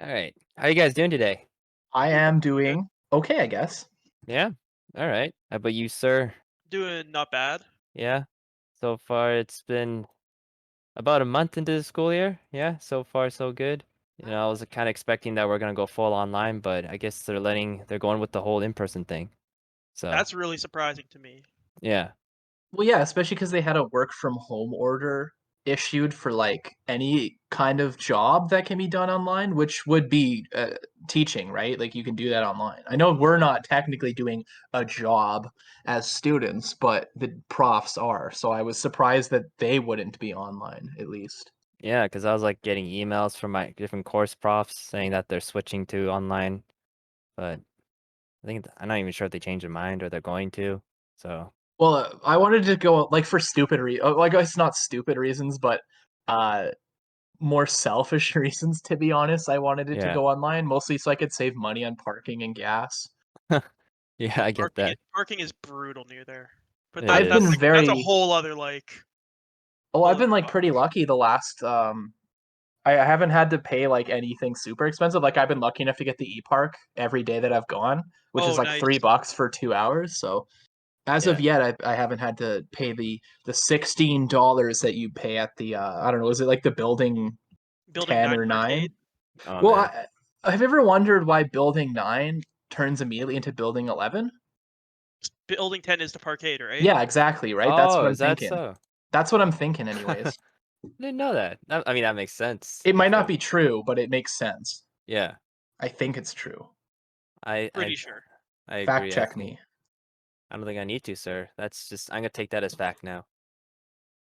All right. How you guys doing today? I Doing am pretty good. doing okay, I guess. Yeah. All right. How about you, sir? Doing not bad. Yeah. So far, it's been about a month into the school year. Yeah. So far, so good. I was kind of expecting that we're gonna go full online, but I guess they're going with the whole in-person thing. So That's really surprising to me. yeah, Well, yeah, especially because they had a work from home order issued for like any kind of job that can be done online, which would be teaching, right? Like you can do that online. I know we're not technically doing a job as students, but the profs are. So I was surprised that they wouldn't be online, at least. yeah. Because I was like getting emails from my different course profs saying that they're switching to online, but I'm not even sure if they changed their mind or they're going to. So Well, I wanted to go like for like it's not stupid reasons, but uh more selfish reasons, to be honest. I wanted it to yeah, go online, mostly so I could save money on parking and gas. yeah. I get that. Parking is brutal near there. But It that I've that's been is. like that's a very whole other like I've whole been other like talk. pretty lucky the last I haven't had to pay like anything super expensive. Like I've been lucky enough to get the e-park every day that I've gone, which is Oh, like nice. $3 for 2 hours. So as of Yeah. yet, I haven't had to pay the $16 that you pay at the I don't know, is it like the building Building 10 9 or 9? arcade. Oh Well, man. have you ever wondered why building 9 turns immediately into building 11? Building 10 is the parkade, right? Yeah, exactly, right? That's Oh, what I'm is that thinking. so? That's what I'm thinking anyways. Didn't know that. I mean, that makes sense It might if not the be true, but it makes sense. yeah. I think it's true. I I Pretty sure. I Fact agree. check me. I don't think I need to, sir. That's just I'm gonna take that as fact now.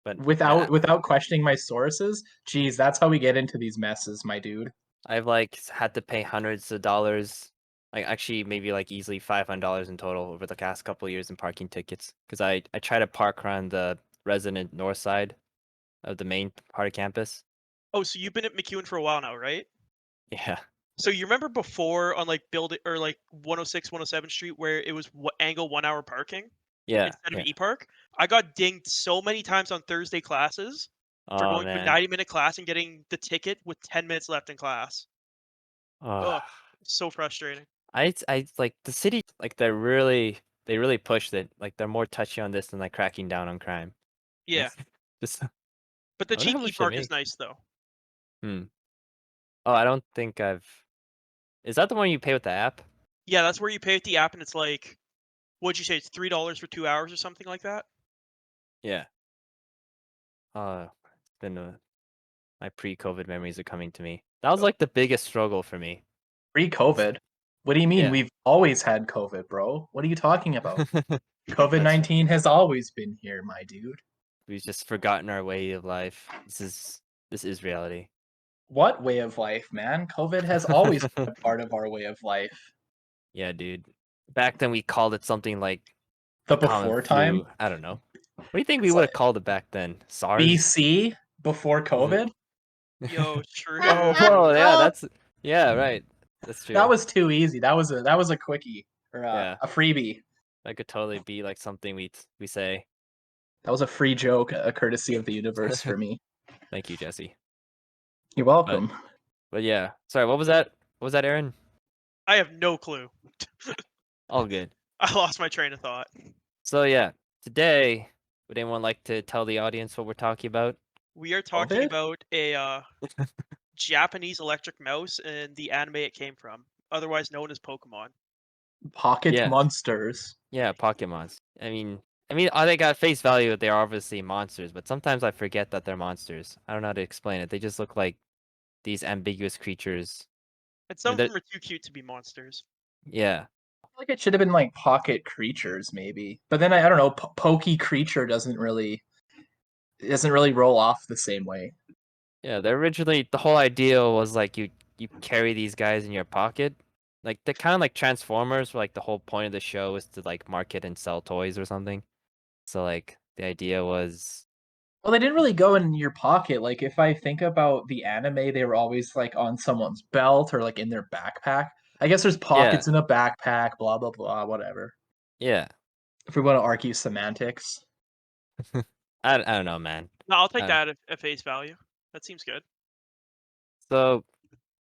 But Without yeah, without questioning my sources? Geez, that's how we get into these messes, my dude. I've like had to pay hundreds of dollars, like actually maybe like easily $500 in total over the past couple of years in parking tickets because I try to park around the resident north side of the main part of campus. Oh, so you've been at McEwen for a while now, right? Yeah. So you remember before on like build or like 106, 107 Street where it was angle 1 hour parking Yeah. instead of Yeah. e-park? I got dinged so many times on Thursday classes for Oh going to a man. 90-minute class and getting the ticket with 10 minutes left in class. Oh. Ugh, so frustrating. I like the city like they really pushed it. Like they're more touchy on this than like cracking down on crime. Yeah, Just but the I wonder how cheap much they e-park is make. nice though. Hmm. Oh, I don't think I've is that the one you pay with the app? Yeah, that's where you pay with the app and it's like, what'd you say? It's $3 for 2 hours or something like that. Yeah. It's been my pre-COVID memories are coming to me. That was Oh, like the biggest struggle for me. It's- Pre-COVID? What do you mean? Yeah. We've always had COVID, bro. What are you talking about? That's COVID-19 has always been here, my dude. we've just forgotten our way of life. This is reality. What way of life, man? COVID has always been a part of our way of life. Yeah, dude. Back then we called it something like The the common before time? flu. I don't know. What do you think we It's would like have called it back then? SARS? BC before COVID? yo, Oh, whoa, yeah, that that's yeah, right. That's true. was too easy. That was a quickie or Yeah, a freebie. that could totally be like something we say. That was a free joke, a courtesy of the universe for me. Thank you, Jesse. You're But welcome. but yeah. Sorry, what was that? What was that, Aaron? I have no clue. All good. I lost my train of thought. So yeah, today would anyone like to tell the audience what we're talking about? We are talking COVID? about a Japanese electric mouse and the anime it came from, otherwise known as Pokemon. Pocket Yes. monsters. Yeah, Pokemons. I mean, they got face value. They are obviously monsters, but sometimes I forget that they're monsters. I don't know how to explain it. They just look like these ambiguous creatures. And I some mean, of they're them are too cute to be monsters. yeah, I feel like it should have been like pocket creatures, maybe. But then I don't know. Pokey creature doesn't really roll off the same way. yeah. They're originally the whole idea was like you carry these guys in your pocket, like they're kind of like Transformers. Where, like the whole point of the show is to like market and sell toys or something. So like the idea was Well, they didn't really go in your pocket. Like if I think about the anime, they were always like on someone's belt or like in their backpack. I guess there's yeah, pockets in a backpack, blah blah blah, whatever. yeah. If we want to argue semantics. I don't know, man. No, I'll take Uh, that at face value. That seems good. so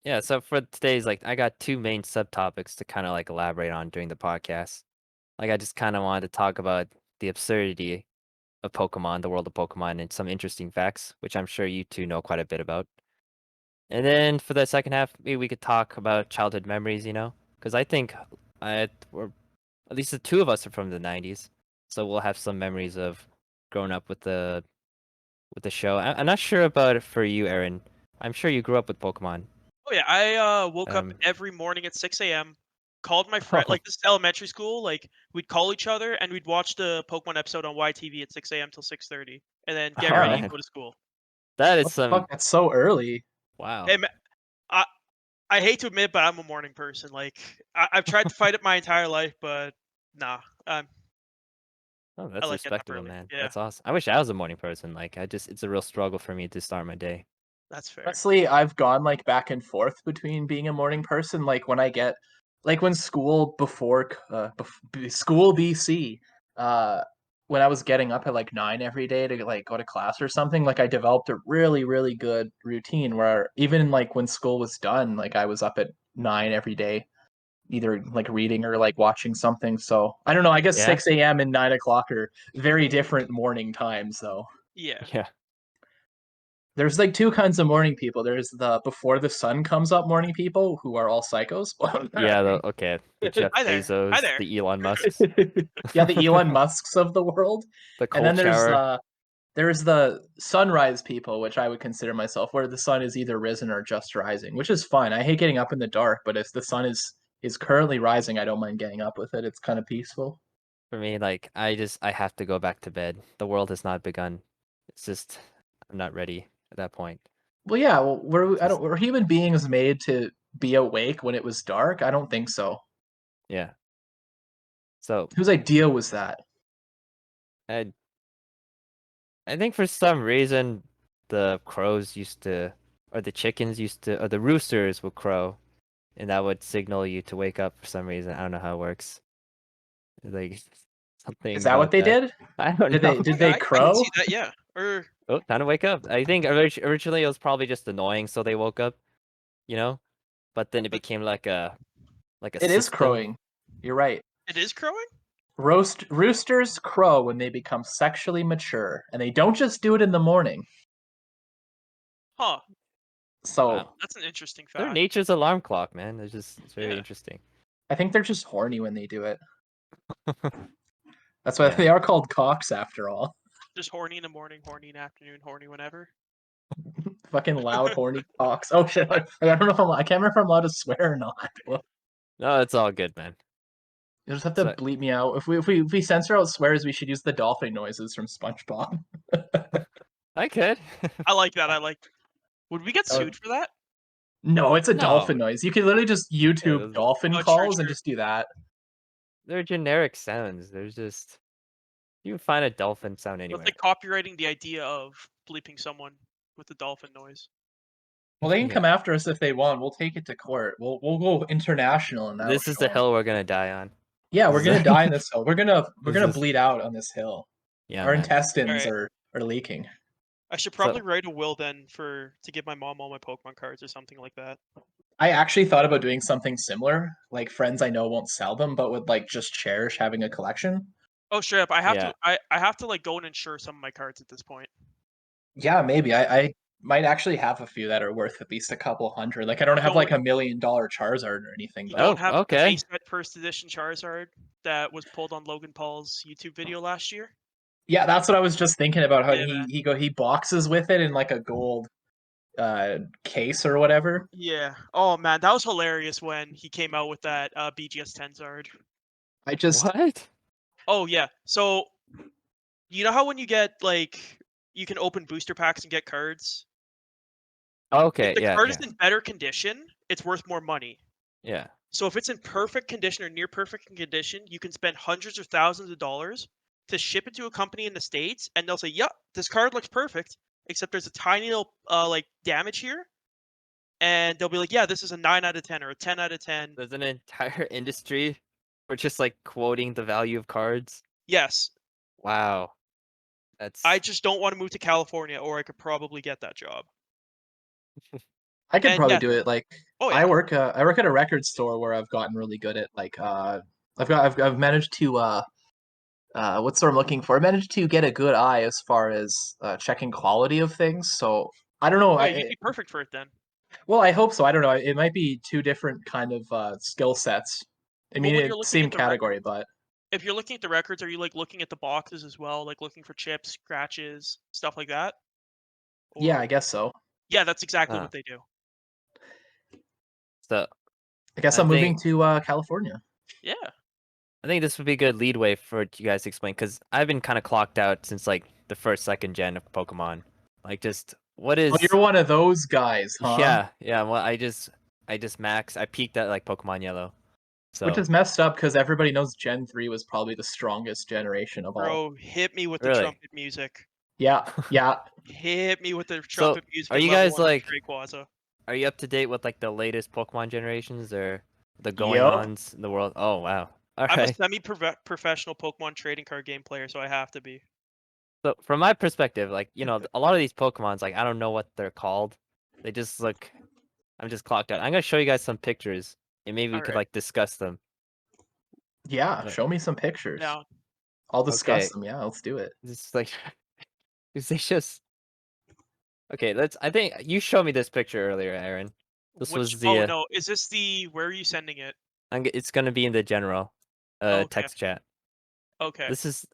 Yeah, so for today's like I got two main subtopics to kind of like elaborate on during the podcast. Like I just kind of wanted to talk about the absurdity of Pokemon, the world of Pokemon, and some interesting facts, which I'm sure you two know quite a bit about. And then for the second half, maybe we could talk about childhood memories, because I think we're at least the two of us are from the '90s, so we'll have some memories of growing up with the show. I'm not sure about it for you, Aaron. I'm sure you grew up with Pokemon. Oh yeah, I woke up Um, every morning at 6 a.m. Called my friend, oh, like this is elementary school. Like we'd call each other and we'd watch the Pokemon episode on YTV at 6 a.m. till 6:30, and then get oh ready and Huh. man, go to school. that is What the fuck? some That's so early. wow. Hey, I I hate to admit, but I'm a morning person. Like I've tried to fight it my entire life, but nah, Oh, I that's like getting up respectable, early. man. Yeah, That's awesome. I wish I was a morning person. Like it's a real struggle for me to start my day. that's fair. Honestly, I've gone like back and forth between being a morning person. Like when I get, like when school school BC, uh, when I was getting up at like 9 every day to like go to class or something, like I developed a really, really good routine where even like when school was done, like I was up at 9 every day, either like reading or like watching something. So I don't know. I guess Yeah, 6 a.m. and 9 o'clock are very different morning times, though. Yeah. yeah, There's like two kinds of morning people. There's the before the sun comes up morning people who are all psychos. yeah. Okay, the Jeff Hi there. Hi Bezos, there. the Elon Musks, Yeah, the Elon Musks of the world. the And cold then shower. there's the sunrise people, which I would consider myself, where the sun is either risen or just rising, which is fine. I hate getting up in the dark, but if the sun is currently rising, I don't mind getting up with it. It's kind of peaceful. For me, like I have to go back to bed. The world has not begun. It's just I'm not ready at that point. Well, yeah, well, Just were human beings made to be awake when it was dark? I don't think so. yeah. So Whose idea was that? I I think for some reason the crows used to, or the chickens used to, or the roosters would crow, and that would signal you to wake up for some reason. I don't know how it works. Like Is something that what about they that. did? I don't Did know. they did Okay, they I can crow? see that. Yeah. Or Oh, time to wake up. I think originally it was probably just annoying, so they woke up, you know. But then it but became like a It is system. crowing. You're right. it is crowing. Roosters crow when they become sexually mature, and they don't just do it in the morning. Huh. So Wow, That's an interesting they're fact. nature's alarm clock, man. It's very Yeah. interesting. I think they're just horny when they do it. That's why Yeah. they are called cocks after all. Just horny in the morning, horny in the afternoon, horny whenever. Fucking loud, horny cocks. Oh shit! I don't know if I can't remember if I'm allowed to swear or not. Well, No, it's all good, man. you'll just have to So bleep me out. If we censor out swears, we should use the dolphin noises from SpongeBob. I could. I like that. I like. Would we get That sued for that? No, it's a No. dolphin noise. You can literally just Yeah, YouTube dolphin Oh, true, calls and true. just do that. they're generic sounds. There's just you can find a dolphin sound That's anywhere. like copywriting the idea of bleeping someone with the dolphin noise. Well, they can Yeah. come after us if they want. We'll take it to court. We'll go international, and that'll This is the show them. hill we're gonna die on. Yeah, This we're is gonna die in like this hill. We're this gonna is bleed out on this hill. yeah, Our man. All intestines right. are leaking. I should So probably write a will then to give my mom all my Pokemon cards or something like that. I actually thought about doing something similar. Like friends I know won't sell them, but would like just cherish having a collection. Oh, straight up, I have yeah. to. I have to like go and insure some of my cards at this point. Yeah, maybe. I might actually have a few that are worth at least a couple hundred. Like I don't You have like don't. $1 million Charizard or anything, You but don't Oh, have the okay. base set first edition Charizard that was pulled on Logan Paul's YouTube video last year. yeah, that's what I was just thinking about. How Yeah, man. he boxes with it in like a gold case or whatever. Yeah. Oh man, that was hilarious when he came out with that BGS Tenzard. I just What? Oh yeah. So you know how when you get like you can open booster packs and get cards? If Okay, the yeah, card is yeah. in better condition, it's worth more money. Yeah. So if it's in perfect condition or near perfect condition, you can spend hundreds or thousands of dollars to ship it to a company in the States and they'll say, "Yep, this card looks perfect, except there's a tiny little like damage here." And they'll be like, "Yeah, this is a 9 out of 10 or a 10 out of 10." There's an entire industry for just like quoting the value of cards. Yes. Wow. I That's just don't want to move to California or I could probably get that job. I could And probably yes, do it like Oh I yeah. work at a record store where I've gotten really good at like I've managed to what's what I'm looking for. I managed to get a good eye as far as checking quality of things. So I don't know. Oh yeah, you'd be perfect for it then. Well, I hope so. I don't know. It might be two different kind of skill sets. I Well, mean, when you're it's looking same at the record, category, but if you're looking at the records, are you like looking at the boxes as well, like looking for chips, scratches, stuff like that? yeah, I Or guess so. yeah, that's exactly Uh, what they do. so I guess I I'm moving think to California. Yeah. I think this would be a good leadway for you guys to explain because I've been kind of clocked out since like the first, second gen of Pokemon. Like, just what Oh, is? you're one of those guys, huh? Yeah, yeah. Well, I just max. I peaked at like Pokemon Yellow. Which So is messed up because everybody knows Gen 3 was probably the strongest generation of all. Bro, hit me with the really, trumpet music. Yeah, yeah. Hit me with the so trumpet music are at you level guys 100 like? Rayquaza. Are you up to date with like the latest Pokemon generations or the going Yep. ons in the world? Oh wow. All I'm a right. semi-professional Pokemon trading card game player, so I have to be. So from my perspective, like a lot of these Pokemons, like I don't know what they're called. They just look. I'm just clocked out. I'm gonna show you guys some pictures, and maybe we All could right. like discuss them. Yeah, But show me some pictures. Now, I'll discuss okay, them. Yeah, let's do it. just like is they just okay. Let's. I think you showed me this picture earlier, Aaron. This which? was Oh the. no, is this the? Where are you sending it? It's gonna be in the general, Okay. text chat. Okay. This is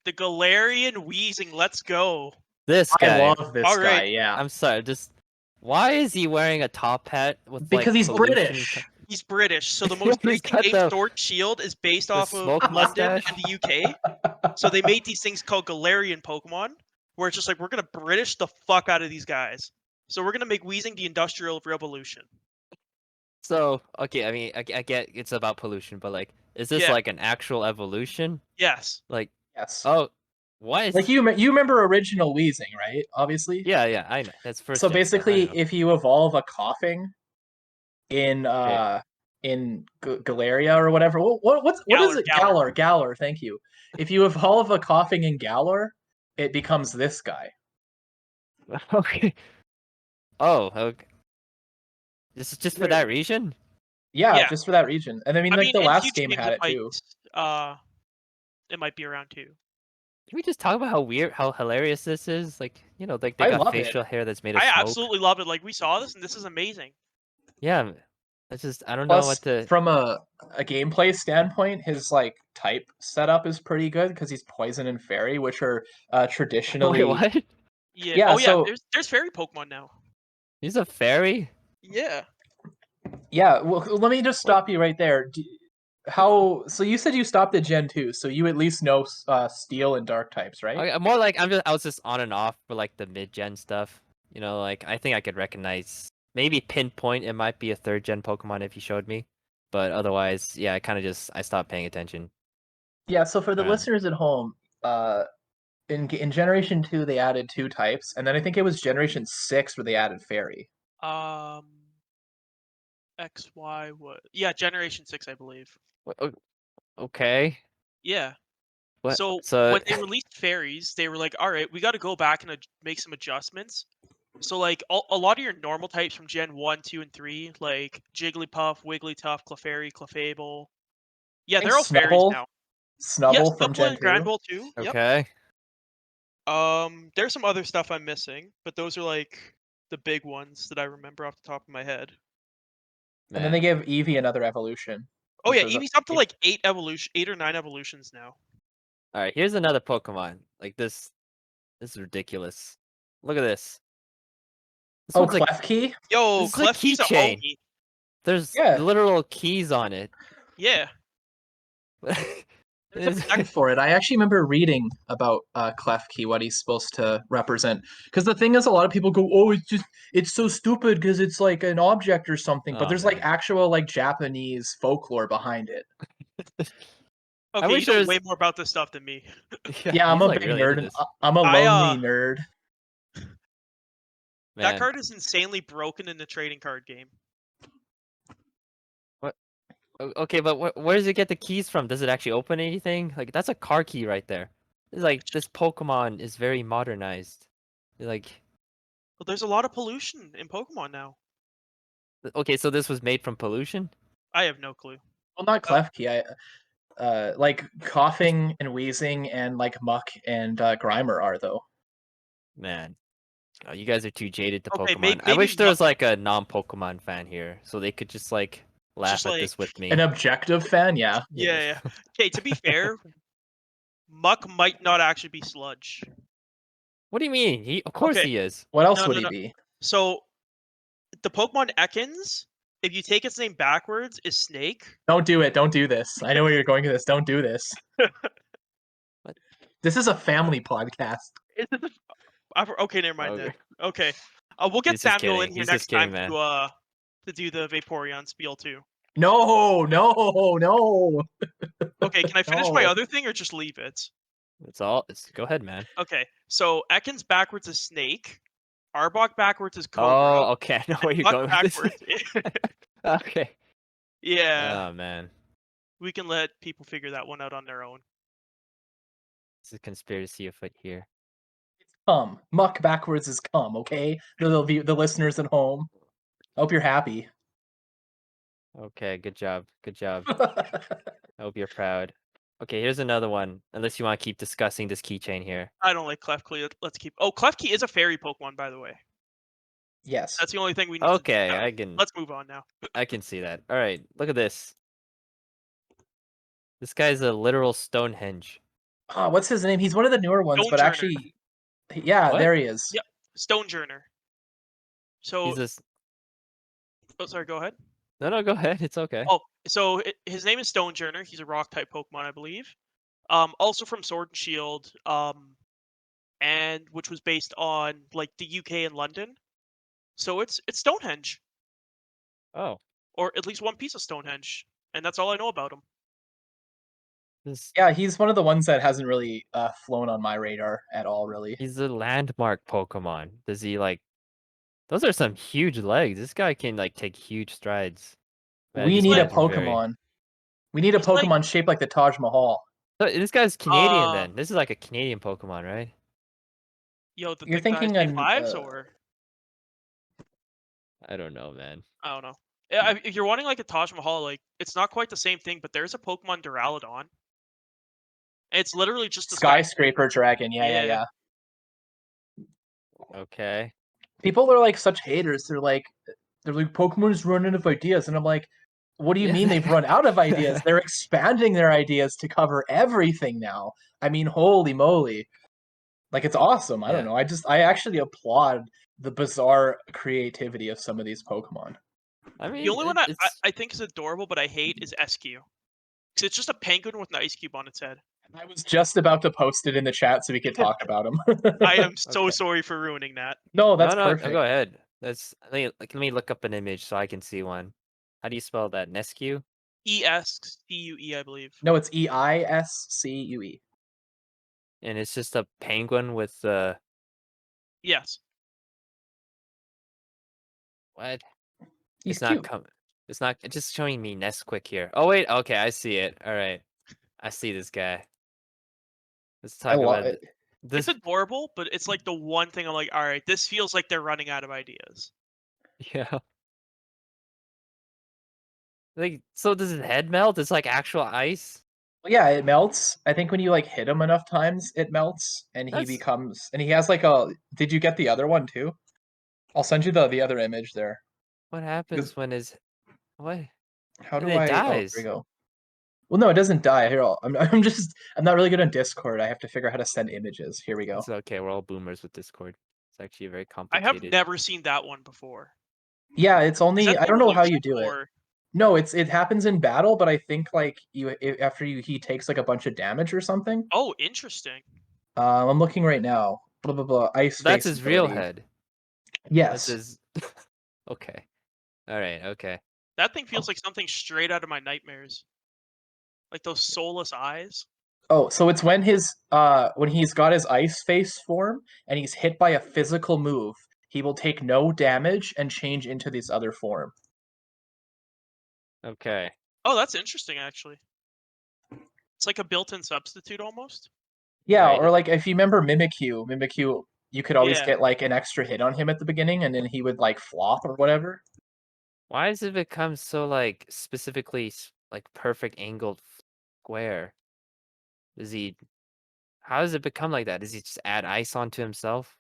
The Galarian Wheezing. Let's go. this I guy. love this All guy, right. yeah. I'm sorry. Just why is he wearing a top hat with Because like he's pollution? British. He's British, so the most They recent got game, the Sword Shield, is based off of smoke London mustache. and the UK. So they made these things called Galarian Pokemon, where it's just like we're gonna British the fuck out of these guys. So we're gonna make Wheezing the Industrial Revolution. So okay, I mean, I get it's about pollution, but like, is this Yeah. like an actual evolution? Yes. Like, Yes. oh, why Like is? you remember original Wheezing, right? Obviously. Yeah, yeah, I know. That's first So gen stuff. I basically, know. if you evolve a coughing in Okay. Galeria or whatever, what is Galar, it? Galar. Galar. Thank you. If you evolve a coughing in Galar, it becomes this guy. Okay. Oh, okay. This is just for that region? Yeah, Yeah. just for that region. And I mean, I like mean, the in last future game games had it too. it might be around too. Can we just talk about how weird, how hilarious this is? Like, like they I got love it. facial hair that's made of I smoke. absolutely love it. Like we saw this, and this is amazing. Yeah, it's just I don't know Plus, what to. from a gameplay standpoint, his like type setup is pretty good because he's poison and fairy, which are Wait, traditionally what? Yeah. yeah. Oh yeah. So There's fairy Pokemon now. He's a fairy? Yeah. yeah, well, let me just What? stop you right there. How? So you said you stopped at Gen 2, so you at least know Steel and Dark types, right? Okay, more like I was just on and off for like the mid gen stuff. Like I think I could recognize maybe pinpoint it might be a third gen Pokemon if you showed me, but otherwise, yeah, I stopped paying attention. Yeah. So for the Around. listeners at home, in Generation 2 they added two types, and then I think it was Generation 6 where they added Fairy. Um. XY what? Yeah. Generation 6, I believe. Okay. Yeah. What? So So when they released fairies, they were like, "All right, we got to go back and make some adjustments." So like a lot of your normal types from Gen 1, 2, and 3, like Jigglypuff, Wigglytuff, Clefairy, Clefable. Yeah, I think they're all fairies Snubble, now. Yes, Snubble from Snubble Gen and Grand 2. Ball too. Yep. okay. There's some other stuff I'm missing, but those are like the big ones that I remember off the top of my head. And then they Man. gave Eevee another evolution, Oh which yeah, was Eevee's up to like 8 or 9 evolutions now. All right, here's another Pokemon. Like this is ridiculous. Look at this. This oh, one's like Klefki. Yo, this is a Klefki's a keychain. homie. There's Yeah, literal keys on it. Yeah, there's a tag for it. I actually remember reading about Klefki, what he's supposed to represent. Because the thing is, a lot of people go, "Oh, it's so stupid because it's like an object or something." But Oh there's like man. actual like Japanese folklore behind it. I okay, you wish know there's way more about this stuff than me. yeah, Yeah, I'm he's a like big really into nerd, and this. I'm a I lonely nerd. That Man. card is insanely broken in the trading card game. What okay, but where does it get the keys from? Does it actually open anything? Like that's a car key right there. It's like this Pokemon is very modernized. Like But there's a lot of pollution in Pokemon now. Okay, so this was made from pollution? I have no clue. Well, not Klefki. Like coughing and wheezing and like Muck and Grimer are though. Man. Oh, you guys are too jaded to Okay, Pokemon. I maybe wish there Muck was like a non-Pokemon fan here, so they could just like just laugh at like this with me. An objective fan, yeah. yeah. Okay, to be fair, Muck might not actually be sludge. What do you mean? Of course Okay. he is. What else No, would no, he no. be? So the Pokemon Ekans, if you take its name backwards, is snake. Don't do it. Don't do this. I know where you're going with this. Don't do this. What? This is a family podcast. Is it okay, never mind then. Okay. Okay. We'll get He's just Samuel in kidding. here He's just next time kidding, man. to do the Vaporeon spiel too. No, no. Okay, can I finish my No. other thing or just leave it? It's all. Go ahead, man. Okay, so Ekans backwards is snake. Arbok backwards is cobra. Oh, okay. I know where and you're Muck going with this. backwards. Okay. Yeah, Oh man, we can let people figure that one out on their own. it's a conspiracy afoot here. Come. Muck backwards is come, okay? The listeners at home. I hope you're happy. Okay, good job. Good job. I hope you're proud. Okay, here's another one. Unless you want to keep discussing this keychain here. I don't like Klefki. Let's keep. Oh, Klefki is a fairy Pokemon, by the way. Yes. That's the only thing we need. Okay, to Let's move on now. I can see that. All right, look at this. This guy's a literal Stonehenge. Oh, what's his name? He's one of the newer ones, but Stonejourner. actually, yeah, What? there he is. Yep, Stonejourner. So, He's this. oh, sorry. Go ahead. No, go ahead. It's okay. Oh, so his name is Stonejourner. He's a rock type Pokemon, I believe. Also from Sword and Shield. And which was based on like the UK and London. So it's Stonehenge, Oh, or at least one piece of Stonehenge, and that's all I know about him. this. Yeah, he's one of the ones that hasn't really flown on my radar at all, really. He's a landmark Pokemon. Does he like? Those are some huge legs. This guy can like take huge strides. Man, We these need a legs are very. Pokemon. We need a He's like, Pokemon shaped like the Taj Mahal. So this guy's Canadian uh, then. This is like a Canadian Pokemon, right? yo, the You're thing that has thinking an lives, or I don't know, man. I don't know. Yeah, if you're wanting like a Taj Mahal, like it's not quite the same thing, but there's a Pokemon Duraludon. It's literally just a skyscraper dragon. Yeah. Okay. People are like such haters. They're like Pokemon is running out of ideas, and I'm like, what do you Yeah, mean they they've are. run out of ideas? They're expanding their ideas to cover everything now. I mean, holy moly. Like it's awesome. I don't Yeah. know. I actually applaud the bizarre creativity of some of these Pokemon. I mean, The only one it's I think is adorable, but I hate is SQ. Because it's just a penguin with an ice cube on its head. I was just about to post it in the chat so we could talk about them. I am so okay. sorry for ruining that. No, that's No, perfect. go ahead. Let me look up an image so I can see one. How do you spell that? Nescue? ESCUE, I believe. No, it's EISCUE. And it's just a penguin with the Yes. what? He's It's not cute. coming. It's not. It's just showing me Nesquik here. Oh wait. Okay, I see it. All right. I see this guy. Let's I talk love about it. It's this. adorable, but it's like the one thing I'm like, all right, this feels like they're running out of ideas. Yeah. Like, so does his head melt? It's like actual ice. Well, yeah, it melts. I think when you like hit him enough times, it melts, and he That's becomes. And he has like a. Did you get the other one too? I'll send you the other image there. what Because happens when his what? how And do it I? Oh, there we dies. go. Well, no, it doesn't die. Here, I'm not really good on Discord. I have to figure out how to send images. Here we go. It's okay. We're all boomers with Discord. It's actually very I have complicated. never seen that one before. Yeah, it's Is only that I the don't know how you evolution, do it. or No, it happens in battle, but I think like after he takes like a bunch of damage or something. oh, interesting. I'm looking right now. Blah blah blah. Ice That's face his real ability. head. That's Yes. his. Okay. All right. Okay. That thing feels like something straight out of my nightmares. Like those soulless eyes. Oh, so it's when when he's got his ice face form and he's hit by a physical move, he will take no damage and change into this other form. Okay. Oh, that's interesting, actually. It's like a built-in substitute almost. Yeah, Right. or like if you remember Mimikyu, you could always Yeah. get like an extra hit on him at the beginning and then he would like flop or whatever. Why does it become so like specifically like perfect angled square? Does he? How does it become like that? Does he just add ice onto himself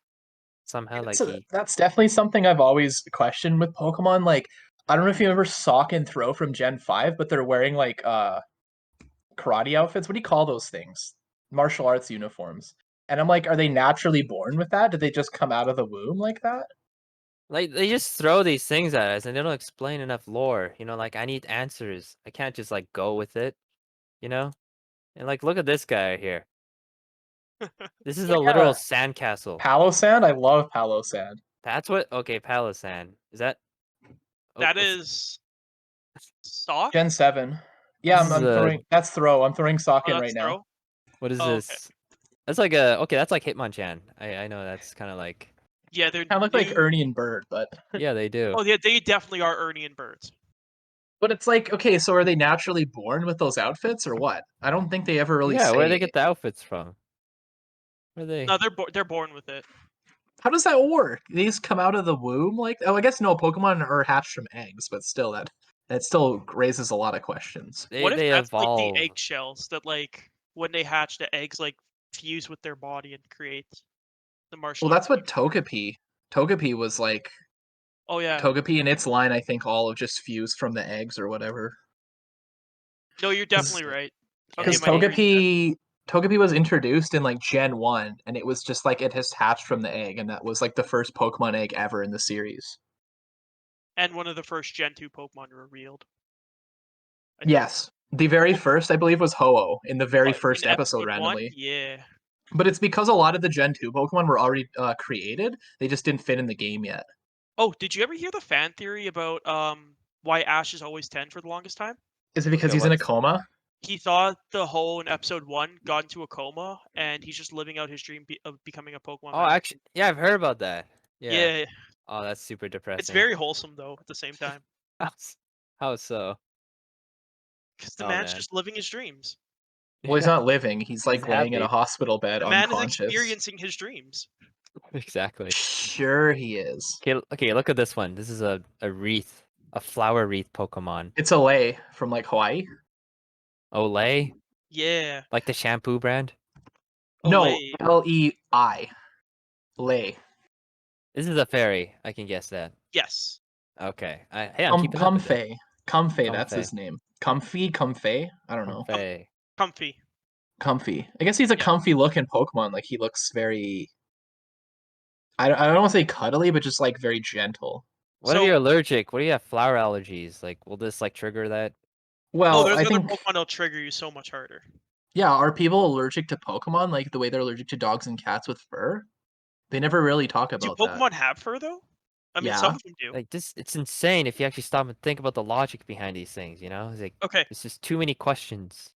somehow? Like he? That's definitely something I've always questioned with Pokemon. Like, I don't know if you remember Sock and Throw from Gen 5, but they're wearing like karate outfits. What do you call those things? Martial arts uniforms. And I'm like, are they naturally born with that? Did they just come out of the womb like that? Like they just throw these things at us and they don't explain enough lore. You know, like I need answers. I can't just like go with it. You know, and like look at this guy here. This is Oh a literal yeah, sandcastle. Palossand. I love Palossand. That's what. Okay, Palosan. Is that? Oh, That what's is stock. Gen 7. Yeah, this? I'm, Is I'm a throwing. That's Throw. I'm throwing Sock Oh, in that's right now. throw. what is Oh, okay. this? That's like a okay. That's like Hitmonchan. I know that's kind of like Yeah, they're Kind of look like new. Ernie and Bird, but yeah they do. Oh, yeah, they definitely are Ernie and Birds. it's like, okay, so are they naturally born with those outfits or what? I don't think they ever really Yeah, where they say. get the outfits from? Where they? No, they're born with it. How does that work? They just come out of the womb like? Oh, I guess no. Pokemon are hatched from eggs, but still, that still raises a lot of questions. They What if they that's like the evolve. eggshells that like when they hatch the eggs like fuse with their body and create the Well, martial that's arts what uniform? Togepi was like. Oh yeah. Togepi and its line, I think, all of just fused from the eggs or whatever. No, you're Because definitely right. Okay, because my neighbor used that. Togepi was introduced in like Gen 1, and it was just like it has hatched from the egg, and that was like the first Pokemon egg ever in the series. And one of the first Gen 2 Pokemon revealed, I think. Yes. The very Oh, first, I believe, was Ho-Oh in the very in first episode episode 1? randomly. Yeah. But it's because a lot of the Gen 2 Pokemon were already created. They just didn't fit in the game yet. Oh, did you ever hear the fan theory about why Ash is always 10 for the longest time? Is it because Okay, he's in a what's coma? He thought the whole in episode 1 got into a coma and he's just living out his dream of becoming a Pokemon oh master. actually yeah I've heard about that. Yeah. Yeah, Oh, that's super it's depressing. very wholesome though at the same time How, how so? because the Oh man's man. just living his dreams. Well, he's Yeah, not living. He's he's like laying in a happy. hospital bed The man is unconscious. experiencing his dreams. Exactly. Sure, he is. Okay, look at this one. This is a wreath, a flower wreath Pokemon. It's a lay from like Hawaii. Olay, Yeah, like the shampoo brand. No, Olay. Lei. Lay. This is a fairy. I can guess that. Yes. Okay. Hey, I'm keeping up with it. Comfey. Comfey, that's Comfey. his name. Comfey? I don't know. Comfey. Comfy. Comfy. I guess he's a Yeah. comfy looking Pokemon. Like he looks very. I don't want to say cuddly, but just like very gentle. What if So, you're allergic? What do you have flower allergies? Like, will this like trigger that? oh, Well, there's I other think, Pokemon that'll trigger you so much harder. yeah, are people allergic to Pokemon like the way they're allergic to dogs and cats with fur? They never really talk Do about that. Pokemon have fur though? I mean, some Yeah. of them do. Like this, it's insane if you actually stop and think about the logic behind these things. You know, it's like Okay, it's just too many questions.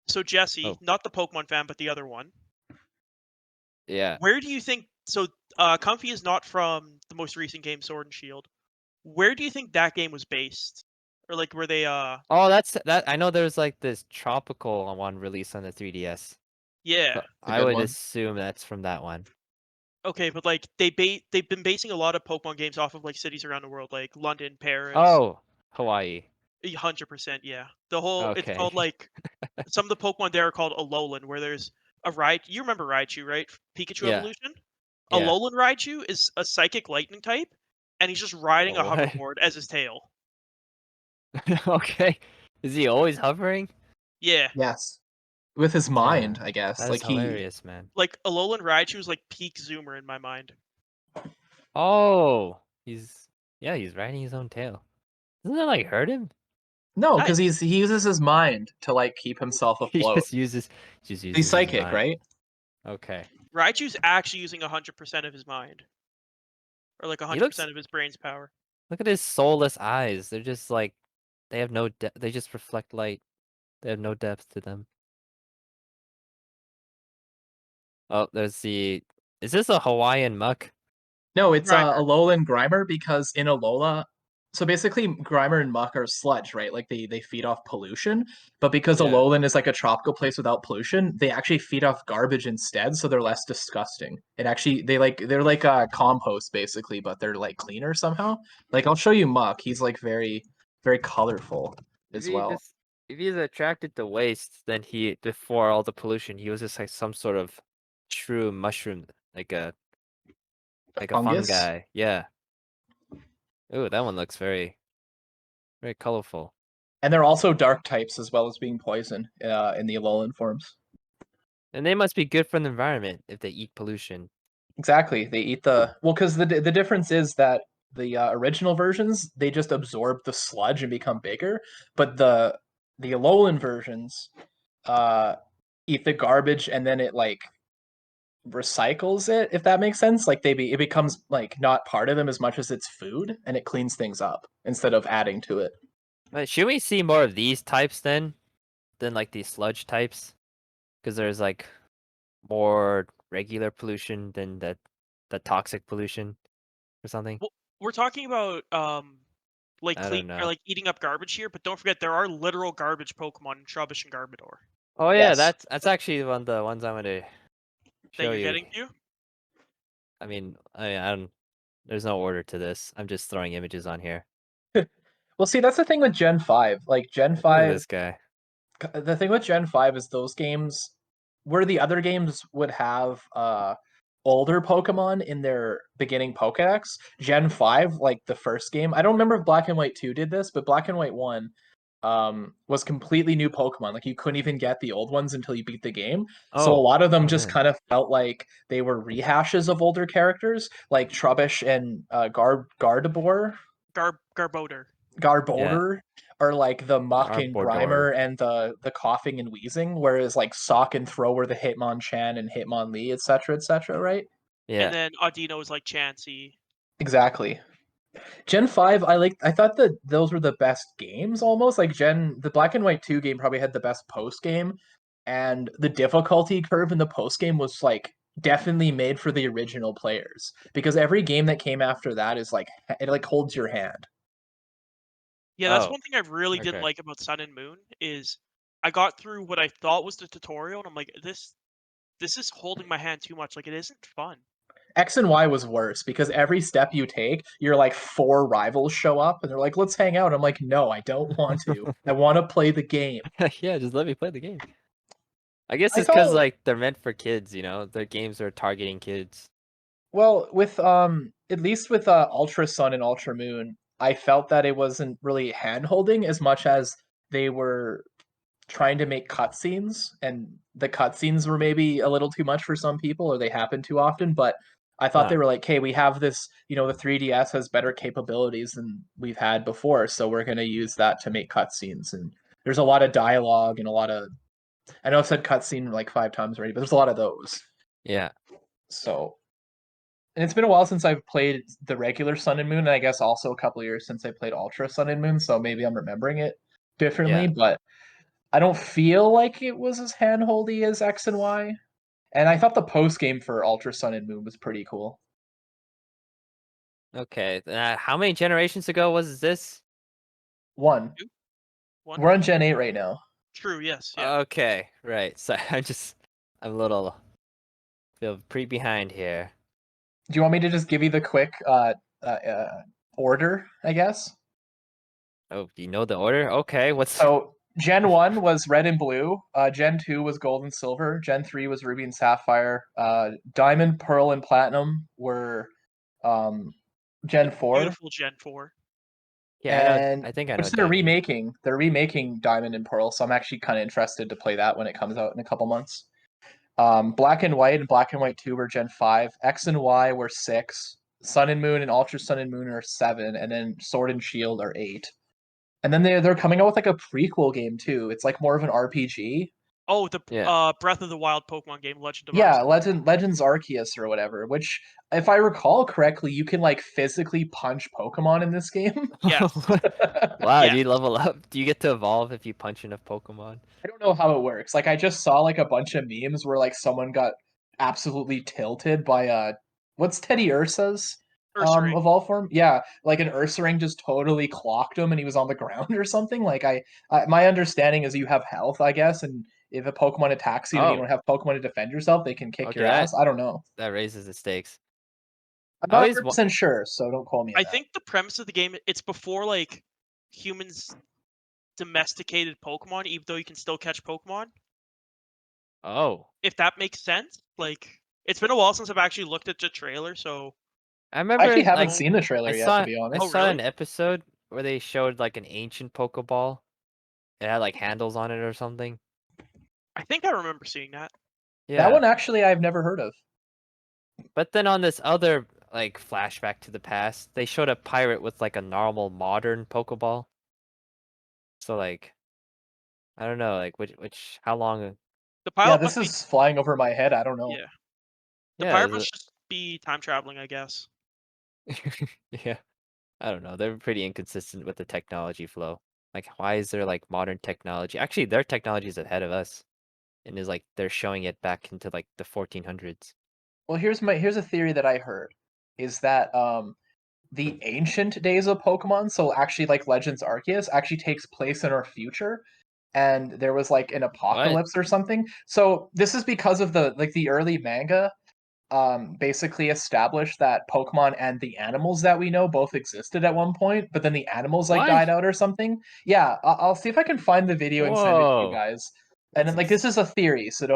so Jesse, Oh, not the Pokemon fan, but the other one. yeah. Where do you think? So, Comfy is not from the most recent game, Sword and Shield. Where do you think that game was based? Or like, were they? Oh, that's that. I know there's like this tropical one released on the 3DS. Yeah. So It's a I good would one. assume that's from that one. Okay, but like they've been basing a lot of Pokemon games off of like cities around the world, like London, Paris. Oh, Hawaii. 100%, yeah. The whole it's Okay. called like some of the Pokemon there are called Alolan, where there's a Raichu. You remember Raichu, right? Pikachu Yeah. evolution. Yeah. Alolan Raichu is a psychic lightning type, and he's just riding a What? hoverboard as his tail. Okay. Is he always hovering? Yeah, Yes. With his mind, Damn. I guess. That is Like he. hilarious, man. like Alolan Raichu is like peak Zoomer in my mind. Oh, he's riding his own tail. Doesn't that like hurt him? No, because Nice. he uses his mind to like keep himself He afloat. just He's uses his psychic, mind. right? Okay. Raichu's actually using 100% of his mind, or like He looks 100% of his brain's power. look at his soulless eyes. They're just like they have no depth. They just reflect light. They have no depth to them. Oh, there's the is this a Hawaiian muck? No, it's Grimer. Alolan Grimer because in Alola, So basically, Grimer and Muck are sludge, right? Like they feed off pollution, but because Yeah. Alolan is like a tropical place without pollution, they actually feed off garbage instead, so they're less disgusting. It actually they're like compost basically, but they're like cleaner somehow. Like I'll show you Muck. He's like very colorful If as he well. just if he's attracted to waste, then he before all the pollution, he was just like some sort of true mushroom, like a Fungus, fungi. Yeah. Ooh, that one looks very colorful. and they're also dark types as well as being poison in the Alolan forms. And they must be good for the environment if they eat pollution. Exactly. They eat because the difference is that the original versions they just absorb the sludge and become bigger, but the Alolan versions uh eat the garbage and then it like recycles it, if that makes sense. Like it becomes like not part of them as much as it's food, and it cleans things up instead of adding to it. But should we see more of these types then, than like these sludge types? Because there's like more regular pollution than the toxic pollution or something. Well, we're talking about like I clean don't or know. like eating up garbage here, but don't forget there are literal garbage Pokemon in Trubbish and Garbodor Oh yeah, Yes. that's actually one of the ones I'm gonna that show you're you. getting to. I don't. There's no order to this. I'm just throwing images on here. Well, see, that's the thing with Gen 5. Like Gen Look at 5, this guy. the thing with Gen 5 is those games where the other games would have older Pokemon in their beginning Pokedex. Gen 5, like the first game, I don't remember if Black and White 2 did this, but Black and White 1 was completely new Pokemon. Like you couldn't even get the old ones until you beat the game. So a Oh, lot of them oh just man. kind of felt like they were rehashes of older characters, like Trubbish and Gardevoir. Garbodor. Yeah, Garbodor are like the Muck and Arbordor. Grimer and the coughing and wheezing, whereas like Sock and Throw were the Hitmonchan and Hitmonlee, etc., right? And Yeah, then Audino is like Chansey. Exactly. Gen 5, I thought that those were the best games almost. Like the Black and White 2 game probably had the best post game, and the difficulty curve in the post game was like definitely made for the original players because every game that came after that is like it like holds your hand. Yeah, that's oh, one thing I really didn't okay. like about Sun and Moon is I got through what I thought was the tutorial and I'm like, this is holding my hand too much. Like it isn't fun. X and Y was worse because every step you take, you're like four rivals show up and they're like, let's hang out. I'm like, no, I don't want to. I want to play the game. Yeah, just let me play the game. I guess I it's because felt like they're meant for kids, you know? The games are targeting kids. well with at least with Ultra Sun and Ultra Moon, I felt that it wasn't really hand holding as much as they were trying to make cutscenes, and the cutscenes were maybe a little too much for some people, or they happen too often. But I thought Huh. they were like, "Hey, we have this. You know, the 3DS has better capabilities than we've had before, so we're going to use that to make cutscenes." And there's a lot of dialogue and a lot of. I know I've said cutscene like 5 times already, but there's a lot of those. Yeah. So, and it's been a while since I've played the regular Sun and Moon, and I guess also a couple of years since I played Ultra Sun and Moon. So maybe I'm remembering it differently, Yeah. but I don't feel like it was as handholdy as X and Y. And I thought the post game for Ultra Sun and Moon was pretty cool. Okay. How many generations ago was this? One. Two? One? We're on Gen 8 right now. True, yes, yeah. Okay, right. So I'm a little feel pretty behind here. Do you want me to just give you the quick order, I guess? Oh, do you know the order? Okay, what's So Gen 1 was red and blue. Gen 2 was gold and silver. Gen 3 was ruby and sapphire. Diamond, pearl, and platinum were um, The Gen 4. beautiful Gen 4. Yeah, I know. And I think I know which they're Diamond. remaking. They're remaking Diamond and Pearl, so I'm actually kind of interested to play that when it comes out in a couple months. Black and White and Black and White 2 were Gen 5. X and Y were 6. Sun and Moon and Ultra Sun and Moon are 7. And then Sword and Shield are 8. And then they're coming out with like a prequel game too. It's like more of an RPG. Oh, the Yeah. Breath of the Wild Pokemon game, Legend of Yeah, Arceus. Legends Arceus or whatever, which if I recall correctly, you can like physically punch Pokemon in this game. Yes. Wow, do Yes. you level up? Do you get to evolve if you punch enough Pokemon? I don't know how it works. Like I just saw like a bunch of memes where like someone got absolutely tilted by what's Teddy Ursa's? Ursaring. of all form. Yeah, like an Ursaring just totally clocked him and he was on the ground or something. Like my understanding is you have health, I guess, and if a Pokemon attacks you and you Oh, don't have Pokemon to defend yourself, they can kick okay. your ass. I don't know. That raises the stakes. I'm I not always 100% sure, so don't call me on I that. think the premise of the game, it's before like humans domesticated Pokemon, even though you can still catch Pokemon. Oh, If that makes sense. Like, it's been a while since I've actually looked at the trailer, so I I actually remember haven't like seen the trailer yet, to be I Oh, honest. saw really? an episode where they showed like an ancient Pokeball. It had like handles on it or something. I think I remember seeing that. That Yeah. one actually I've never heard of. But then on this other like flashback to the past, they showed a pirate with like a normal modern Pokeball. So like I don't know, like which how long The Yeah, pilot this must be is flying over my head. I don't know. yeah. The yeah, pirate is must just be time traveling, I guess. it yeah. I don't know. They're pretty inconsistent with the technology flow. Like why is there like modern technology? Actually, their technology is ahead of us and is like they're showing it back into like the 1400s. Well, here's a theory that I heard is that the ancient days of Pokemon, so actually like Legends Arceus, actually takes place in our future, and there was like an What? apocalypse or something. So this is because of the early manga basically established that Pokemon and the animals that we know both existed at one point, but then the animals like What? died out or something. Yeah, I'll see if I can find the video and send it to you Whoa. guys. And That's then, like this is a theory, so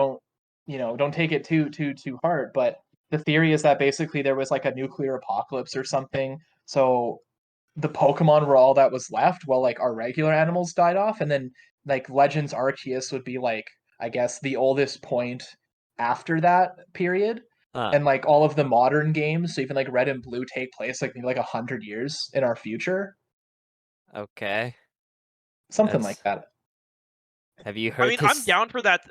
don't take it too hard. But the theory is that basically there was like a nuclear apocalypse or something. So the Pokemon were all that was left, while like our regular animals died off, and then like Legends Arceus would be like I guess the oldest point after that period, huh. and like all of the modern games, so even like Red and Blue take place like maybe like 100 years in our future, Okay. something like That's that. have you I heard mean, I'm this? down for that.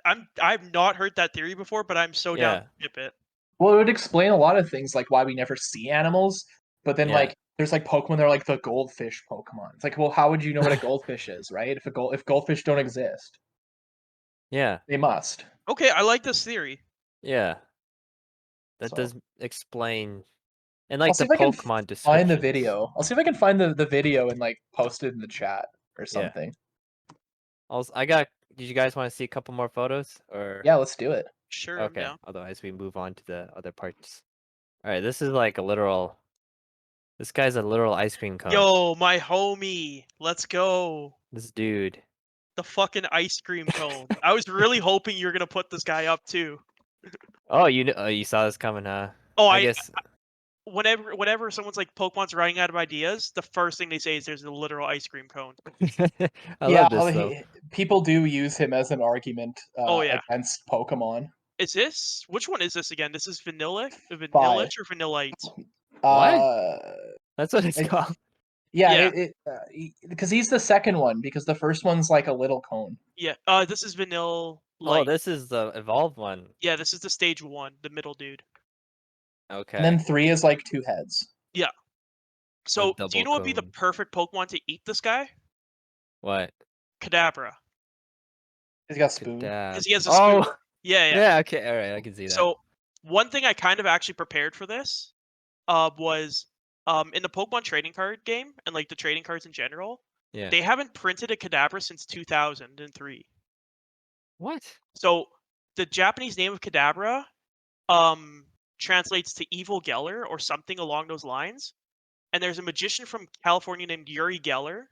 I've not heard that theory before, but I'm so down to Yeah. skip it. Well, it would explain a lot of things like why we never see animals, but then Yeah. like there's like Pokemon, they're like the goldfish Pokemon. It's like, well, how would you know what a goldfish is, right? If goldfish don't exist, Yeah. they must. Okay, I like this theory. Yeah. That So does explain and I'll like see the if I can Pokemon find the descriptions. video. I'll see if I can find the video and like post it in the chat or Yeah. something. Also, I got. Did you guys want to see a couple more photos or? Yeah, let's do it. Sure, I'm Okay. down. Otherwise, we move on to the other parts. All right. This is like a literal. This guy's a literal ice cream cone. Yo, my homie, let's go. This dude. The fucking ice cream cone. I was really hoping you were gonna put this guy up too. Oh, you saw this coming, huh? Oh, I I guess. whenever someone's like Pokemon's running out of ideas, the first thing they say is there's a literal ice cream cone. I Yeah, love this though. people do use him as an argument Oh yeah. against Pokemon. Is this which one is this again? This is Fi. Vanillich or Vanillite? What? Uh, That's what it's it, called. yeah, Yeah, because he's the second one because the first one's like a little cone. yeah. This is Oh, Vanillite. this is the evolved one. Yeah, this is the stage one, the middle dude. And then Okay. 3 is like 2 heads. Yeah. The So, do you double know what would be the cone. perfect Pokemon to eat this guy? What? Kadabra, He's got spoon. Kadab. because he has a spoon. Oh, Yeah, yeah. yeah. Okay. All right. I can see that. So, one thing I kind of actually prepared for this, was, in the Pokemon trading card game and like the trading cards in general, Yeah. they haven't printed a Kadabra since 2003. What? So, the Japanese name of Kadabra, um, translates to evil Geller or something along those lines. And there's a magician from California named Yuri Geller,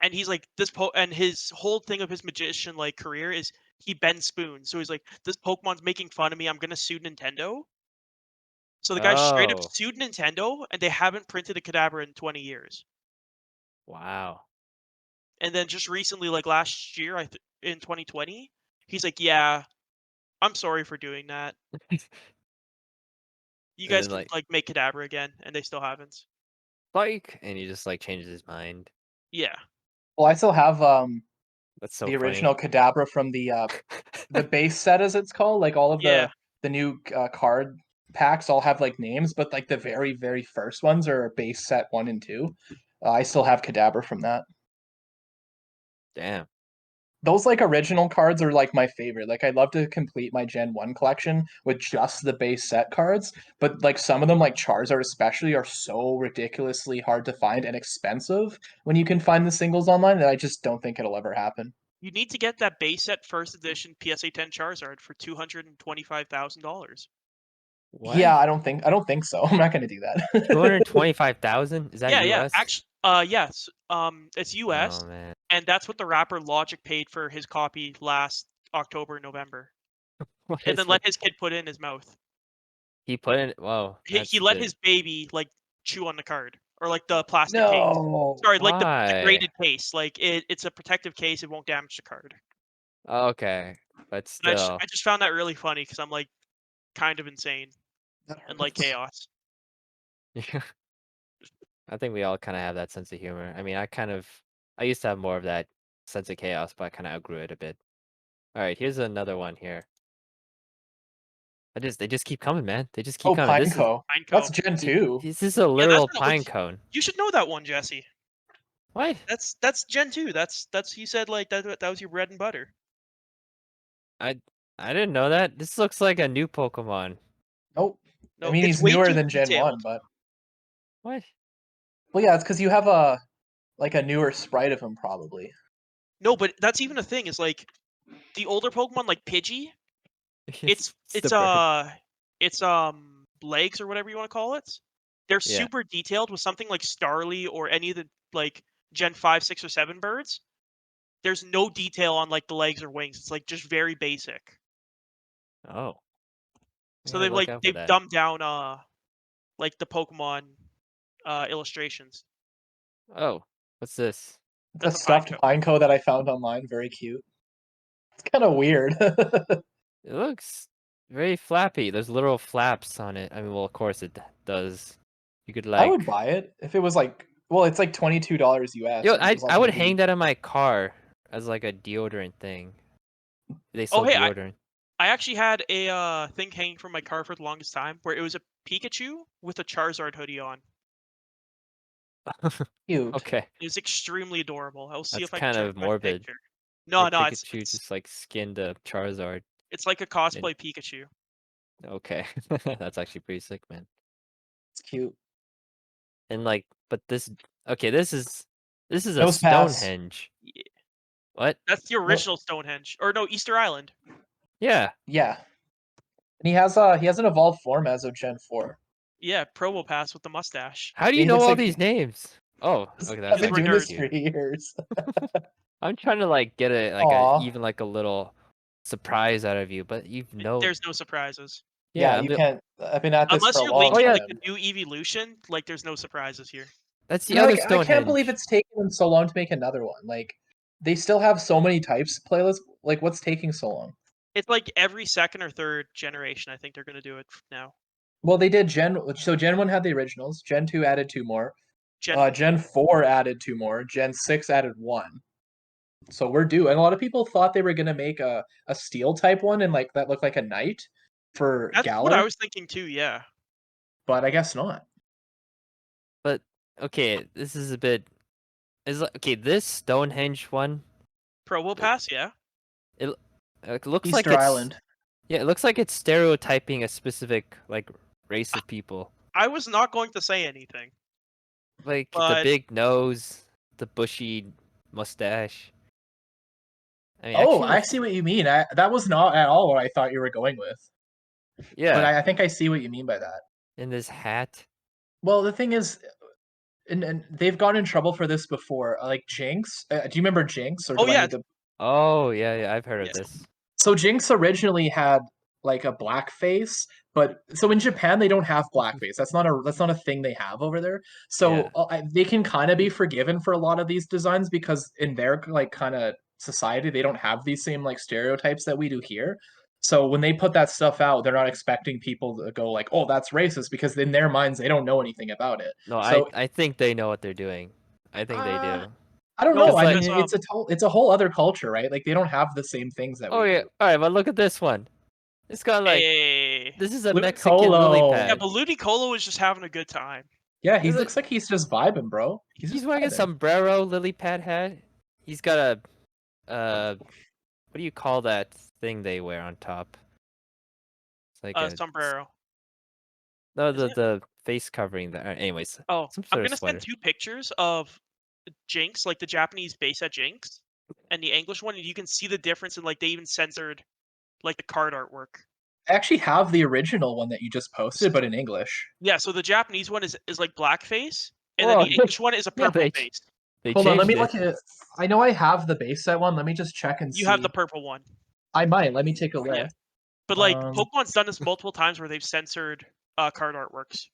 and he's like and his whole thing of his magician like career is he bends spoons. So he's like, this Pokemon's making fun of me. I'm gonna sue Nintendo. So the guy straight up Oh. sued Nintendo, and they haven't printed a Kadabra in 20 years. Wow. And then just recently, like last year, in 2020, he's like, yeah, I'm sorry for doing that. You And guys then can like like make Kadabra again, and they still haven't. and he just like changes his mind. Yeah, Well, I still have That's so the funny. original Kadabra from the base set, as it's called. Like all of yeah. the new card packs all have like names, but like the very first ones are base set 1 and 2. I still have Kadabra from that. Damn. those like original cards are like my favorite. Like I'd love to complete my Gen 1 collection with just the base set cards, but like some of them like Charizard especially are so ridiculously hard to find and expensive when you can find the singles online that I just don't think it'll ever happen. You need to get that base set first edition PSA 10 Charizard for $225,000. What? Yeah, I don't think so. I'm not gonna do that. 225,000? Is that Yeah, US? actually, yes. It's US, Oh man. and that's what the rapper Logic paid for his copy last October, November, What and is then let with his kid put it in his mouth. he put in whoa, He that's a let bit his baby like chew on the card or like the plastic case. No. Sorry, like the why? graded case. Like it's a protective case; it won't damage the card. Okay. But And still. I just found that really funny because I'm like kind of insane That and like hurts. chaos. I think we all kind of have that sense of humor. I mean, I used to have more of that sense of chaos, but I kind of outgrew it a bit. All right, here's another one here. They just keep coming, man. They just keep Oh, coming. Pineco. That's Pineco. Gen 2. This is a Yeah, that's literal an pine cone. You should know that one, Jesse. What? That's Gen 2. That's you said like that was your bread and butter. I I didn't know that. This looks like a new Pokemon. Nope. I No, mean, it's he's way newer too than Gen 1, detailed. but What? well, yeah, it's because you have a like a newer sprite of him probably. No, but that's even a thing. Is like the older Pokemon like Pidgey. It's It's the bird. it's legs or whatever you want to call it. They're Yeah. super detailed with something like Starly or any of the like Gen 5, 6, or 7 birds. There's no detail on like the legs or wings. It's like just very basic. Oh. I So gotta look out for they've that. dumbed down like the Pokemon illustrations. Oh, what's this? It's a That's a stuffed Pineco. Pineco that I found online. Very cute. It's kind of weird. It looks very flappy. There's literal flaps on it. I mean, well, of course it does. You could I would like, buy it if it was like, well, it's like $22 US, yo, and it was I like would hang maybe. that in my car as like a deodorant thing. They Oh sold hey, deodorant. I actually had a thing hanging from my car for the longest time where it was a Pikachu with a Charizard hoodie on. Cute. Okay, It was extremely adorable. I'll see that's if I can kind try to of find a morbid. picture. No, Like no, Pikachu just like skinned a Charizard. it's like a And cosplay Pikachu. okay, that's actually pretty sick, man. It's cute. And like, but okay, this is a Nose pass. Stonehenge. Yeah, What? that's the No, original Stonehenge, or no, Easter Island. Yeah. yeah. And he has an evolved form as of Gen 4. Yeah, Probopass with the mustache. How do Yeah, you he know looks all like these names? Oh, okay, I've that's been Because we're doing actually this nerds. for cute. years. I'm trying to like get Aw. even like a little surprise out of you, but you've know. There's no surprises. Yeah, Yeah, you can't. I've been at this for Unless a you're long oh linked to yeah, like the time. new evolution, like there's no surprises here. that's the And other like, I can't believe Stonehenge. it's taken them so long to make another one. Like, they still have so many types playlists. Like, what's taking so long? It's like every second or third generation. I think they're gonna do it now. Well, they did Gen 1 had the originals. Gen 2 added two more. Gen Gen 4 added two more. Gen 6 added one. So we're due. And a lot of people thought they were gonna make a steel type one and like that looked like a knight for That's what I Galar, was thinking too. Yeah, but I guess not. But okay, this is a bit is okay, this Stonehenge one, it, Probopass. Yeah. it it looks like Easter it's Island. yeah, it looks like it's stereotyping a specific like race of people. I was not going to say anything, Like the but big nose, the bushy mustache. I mean, Oh, actually I the see what you mean. That was not at all what I thought you were going with. But yeah, I think I see what you mean by that. in this hat. Well, the thing is, and they've gone in trouble for this before. Like Jinx. Do you remember Jinx, or oh do I yeah, need to? Oh, yeah, yeah, I've heard of yes. this. So Jinx originally had like a black face, but so in Japan they don't have blackface. That's not a thing they have over there. Yeah. So they can kind of be forgiven for a lot of these designs because in their like kind of society they don't have these same like stereotypes that we do here. So when they put that stuff out, they're not expecting people to go like, "Oh, that's racist," because in their minds they don't know anything about it. No, So I think they know what they're doing. I think they uh, do. I don't No, know. Cause I like, mean, because it's a whole other culture, right? Like they don't have the same things that oh we yeah, do. all right, but look at this one. It's got like hey, this is a Mexican lily Ludicolo. yeah, pad. but Ludicolo is just having a good time. Yeah, he It looks like he's just vibing, bro. He's he's just wearing a vibing. sombrero lily pad hat. He's got a what do you call that thing they wear on top? It's like a Sombrero. no, Isn't it? the face covering. Anyways, Oh, some I'm sort of gonna send sweater. 2 pictures of Jinx, like the Japanese base at Jinx, and the English one, and you can see the difference in like they even censored like the card artwork. I actually have the original one that you just posted, but in English. Yeah, so the Japanese one is like blackface, and then Oh, the English one is a yeah, purple face. they Hold on, let changed me it. look at it. I know I have the base set one. Let me just check and You have the see. purple one. I might. Let me take a look. Yeah. But like Um, Pokemon's done this multiple times where they've censored card artworks.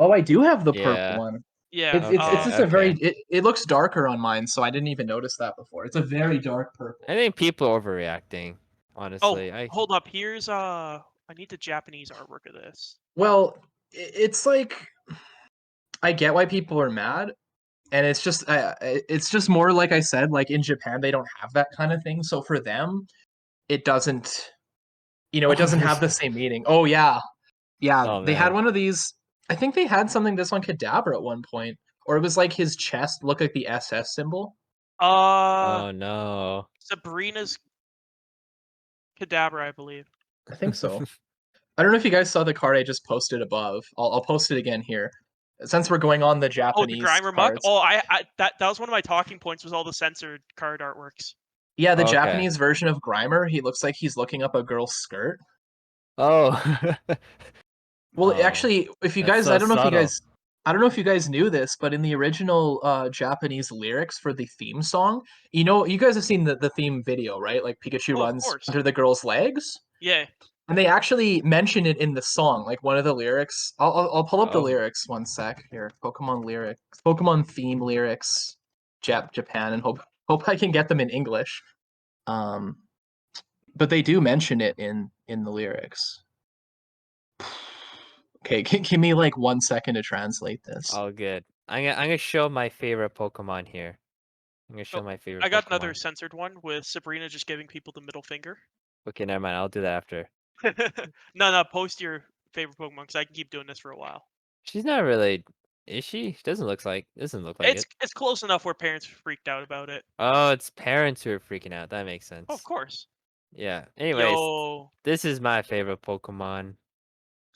oh, I do have the purple Yeah. one. Yeah. It's just a very. Okay. It looks darker on mine, so I didn't even notice that before. It's a very dark purple. I think people are overreacting. Oh, Honestly, hold up. Here's I need the Japanese artwork of this. Well, it's like I get why people are mad, and it's just more like I said. Like in Japan, they don't have that kind of thing, so for them, it doesn't. It Oh, doesn't have the same meaning. Oh yeah, yeah. oh They had man. one of these. I think they had something this on Kadabra at one point, or it was like his chest looked like the SS symbol. Oh no. Sabrina's Kadabra, I believe. I think so. I don't know if you guys saw the card I just posted above. I'll post it again here. Since we're going on the Oh, the Japanese Grimer Muck. cards. Oh, that was one of my talking points was all the censored card artworks. Yeah, the Okay. Japanese version of Grimer, he looks like he's looking up a girl's skirt. Oh. Well, Oh, actually, if you that's guys, so subtle. I don't know if you guys knew this, but in the original Japanese lyrics for the theme song, you guys have seen the theme video, right? Like Pikachu Oh, of runs course. under the girl's legs. Yeah. And they actually mention it in the song, like one of the lyrics. I'll pull up the Oh, lyrics one sec here. Pokemon lyrics, Pokemon theme lyrics, Japan, and hope I can get them in English. Um, but they do mention it in the lyrics. Okay, give me like 1 second to translate this. all good. I'm gonna show my favorite Pokemon here. I'm gonna show Oh, my favorite I got another Pokemon. censored one with Sabrina just giving people the middle finger. Okay, never mind. I'll do that after. No, post your favorite Pokemon because I can keep doing this for a while. She's not really. Is she? She doesn't look like it. It's close enough where parents freaked out about it. Oh, it's parents who are freaking out. That makes Oh, of sense. course. Yeah. Anyways, Yo, this is my favorite Pokemon.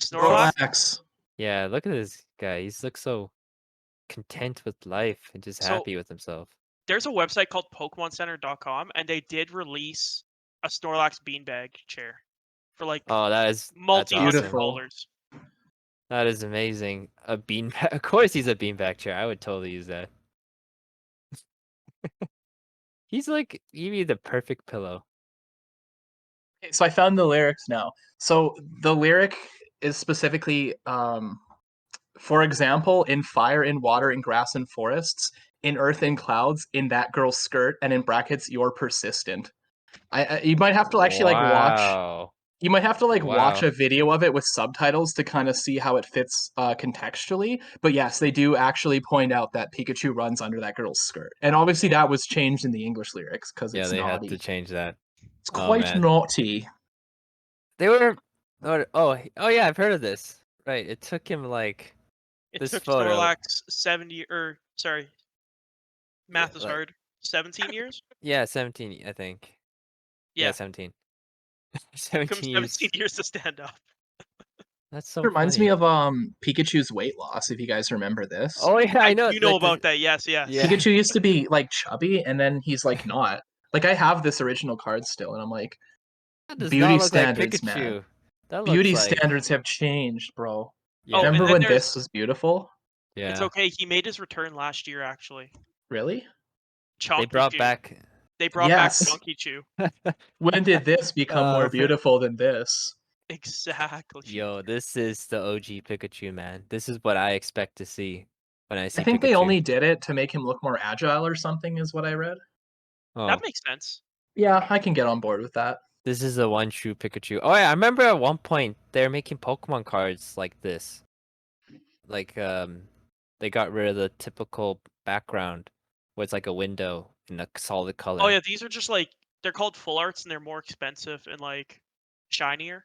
Snorlax. Relax. Yeah, look at this guy. He's looks so content with life and just So happy with himself. there's a website called PokemonCenter.com, and they did release a Snorlax beanbag chair for like Oh, that's multi-hundred awesome. Beautiful. dollars. That is amazing. A beanbag. Of course, he's a beanbag chair. I would totally use that. He's like maybe the perfect pillow. Okay, so I found the lyrics now. So the lyric is specifically, for example, in fire, in water, in grass and forests, in earth and clouds, in that girl's skirt, and in brackets, you're persistent. You might have to actually like watch. Wow. You might have to like watch Wow. a video of it with subtitles to kind of see how it fits contextually. But yes, they do actually point out that Pikachu runs under that girl's skirt, and obviously that was changed in the English lyrics because Yeah, it's they had to naughty. change that. It's Oh quite man. naughty. They were oh yeah, I've heard of this. Right. It took him like It this took photo. Snorlax 70 or sorry, Yeah, math is like hard. 17 years? yeah, 17, I think. Yeah, Yeah. 17. Took him 17 17 years. years to stand up. That's so Reminds me funny. of Pikachu's weight loss, if you guys remember this. Oh yeah, I I know. do know Like the about that. Yes, yes. yeah. Pikachu used to be like chubby and then he's like not. Like I have this original card still and I'm like, That does not beauty look like standards, man. Pikachu. That looks Beauty like standards have changed, bro. Oh, yeah. and Remember then when there's this was beautiful? it's Yeah. okay. He made his return last year actually. Really? They Chonky brought Chew. back They brought back Yes. Chonky Chew. When did this become more uh beautiful than this? Exactly. yo, this is the OG Pikachu, man. This is what I expect to see when I I see think they Pikachu. only did it to make him look more agile or something, is what I read. That Oh, makes sense. Yeah, I can get on board with that. this is the one true Pikachu. Oh yeah, I remember at one point they're making Pokemon cards like this. Like they got rid of the typical background where it's like a window in a solid Oh color. yeah, these are just like they're called full arts and they're more expensive and like shinier.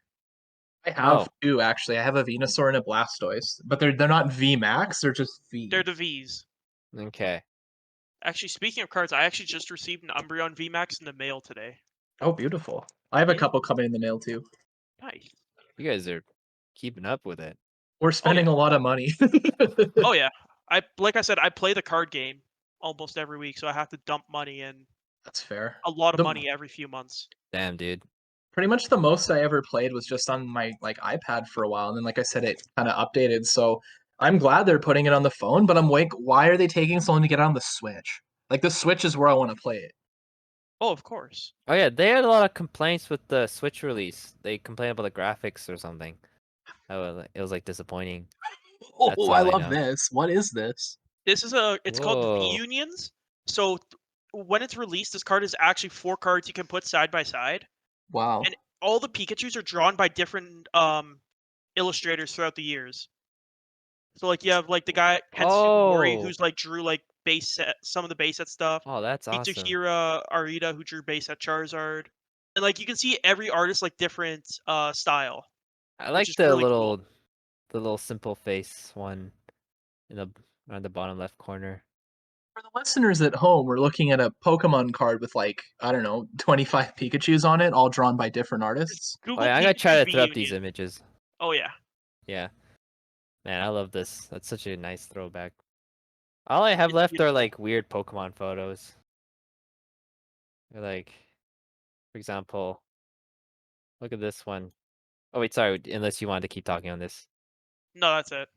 I Oh, have two actually. I have a Venusaur and a Blastoise, but they're not V Max. They're just V. They're the V's. okay. Actually, speaking of cards, I actually just received an Umbreon VMAX in the mail today. Oh, beautiful. I have a Yeah. couple coming in the mail too. Nice. You guys are keeping up with it. We're spending a lot of money. Oh yeah. Like I said, I play the card game almost every week, so I have to dump money in, That's fair. a lot of The money every few months. Damn, dude. pretty much the most I ever played was just on my like iPad for a while, and then like I said, it kind of updated. So I'm glad they're putting it on the phone, but I'm like, why are they taking so long to get it on the Switch? Like the Switch is where I want to play it. Oh, of course. Oh yeah, they had a lot of complaints with the Switch release. They complained about the graphics or something. It was like disappointing. That's Oh, I all I love know. this. What is this? It's called Whoa. Reunions. So when it's released, this card is actually 4 cards you can put side by side, Wow. and all the Pikachus are drawn by different illustrators throughout the years. So like you have like the guy Ken Sugimori Oh. who's like drew like base set some of the base set stuff. Oh, that's awesome. Mitsuhira Arita who drew base set Charizard. And like you can see every artist like different style, I which like is really cool. the little simple face one in the on the bottom left corner. For the listeners at home, we're looking at a Pokemon card with like, I don't know, 25 Pikachus on it, all drawn by different artists. Oh Google yeah, I'm gonna try Pikachu to throw up these reunion. images. Oh yeah. Yeah. Man, I love this. That's such a nice throwback. All I have It's left are beautiful. like weird Pokemon photos. Like, for example, look at this one. Oh wait, sorry, unless you wanted to keep talking on this. No, that's it.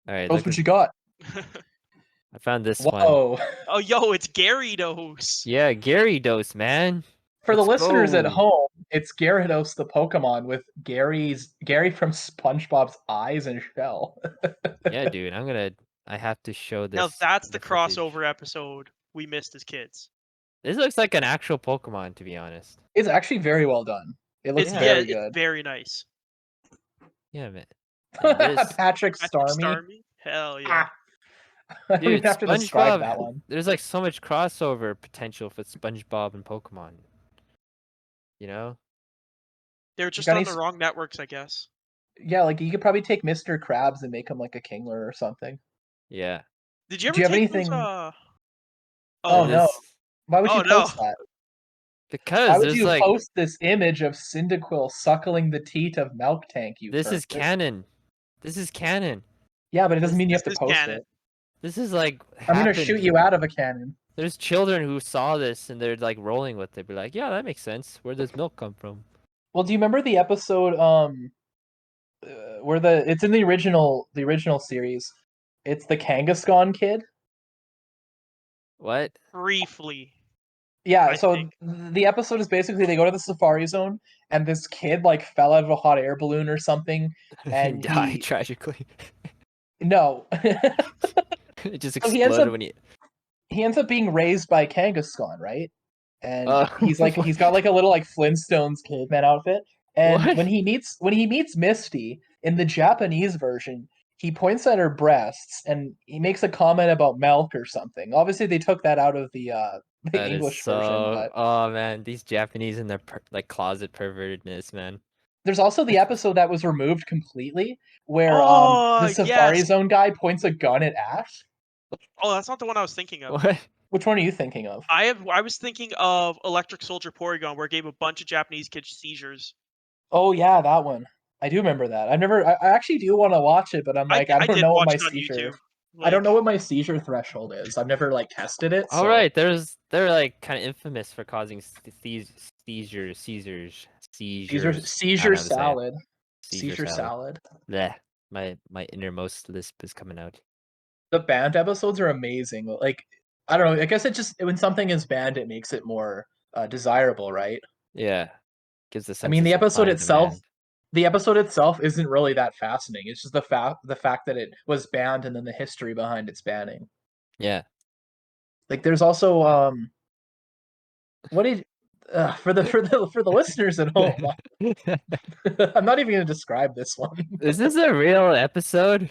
Alright, That's look what at you got. I found this one. Whoa. Oh yo, it's Gyarados. Yeah, Gyarados, man. For the Let's listeners at go. home, it's Gyarados the Pokemon with Gary from SpongeBob's eyes and shell. Yeah, dude, I have to show Now this that's in the the footage. crossover episode we missed as kids. This looks like an actual Pokemon, to be honest. It's actually very well done. It looks Yeah. very It's good. very nice. Yeah, man. And this, Patrick Patrick Starmie. Starmie? Hell yeah. Ah, I don't dude, even have to describe that SpongeBob. one. There's like so much crossover potential for SpongeBob and Pokemon. You know? They're You just got on any? the wrong networks, I guess. Yeah, like you could probably take Mr. Krabs and make him like a Kingler or something. Yeah. Did you Do ever you have take those anything? Oh oh no! This Why would you oh no. post that? Why because would there's you like post this image of Cyndaquil suckling the teat of Milk Tank? You this turd. is canon. This is canon. Yeah, but it doesn't mean you This have to is post canon. it. This is like I'm gonna shoot happened. you out of a cannon. There's children who saw this and they're like rolling with it. Be like, yeah, that makes sense. Where does milk come from? Well, do you remember the episode where it's in the original series? It's the Kangaskhan kid. What? Briefly, Yeah, I so think. the episode is basically they go to the safari zone and this kid like fell out of a hot air balloon or something, He and died tragically. no, It just so he ends exploded up when he. being raised by Kangaskhan, right? And Uh, he's got like a little like Flintstones caveman outfit. And what? when he meets Misty in the Japanese version, he points at her breasts and he makes a comment about milk or something. Obviously, they took that out of the That is English version, so. but Oh man, these Japanese and their like closet pervertedness, man. there's also the episode that was removed completely where the Oh Safari yes. Zone guy points a gun at Ash. Oh, that's not the one I was thinking of. What? Which one are you thinking of? I was thinking of Electric Soldier Porygon, where it gave a bunch of Japanese kids seizures. Oh yeah, that one. I do remember that. I actually do want to watch it, but I'm like, I I don't did know what watch my it on seizure. YouTube. I don't Like, know what my seizure threshold is. I've never like tested it, All so right, they're like kind of infamous for causing seizures. I don't seizure know how to say it. salad. Seizure Seizure salad. salad. Bleh. My innermost lisp is coming out. The banned episodes are amazing. Like I don't know. I guess it just when something is banned, it makes it more desirable, right? Yeah, gives a I sense mean, of supply and demand. the episode itself isn't really that fascinating. It's just the fact that it was banned and then the history behind its banning. Yeah. Like there's also what did for the listeners at home. I'm not even going to describe this one. Is this a real episode?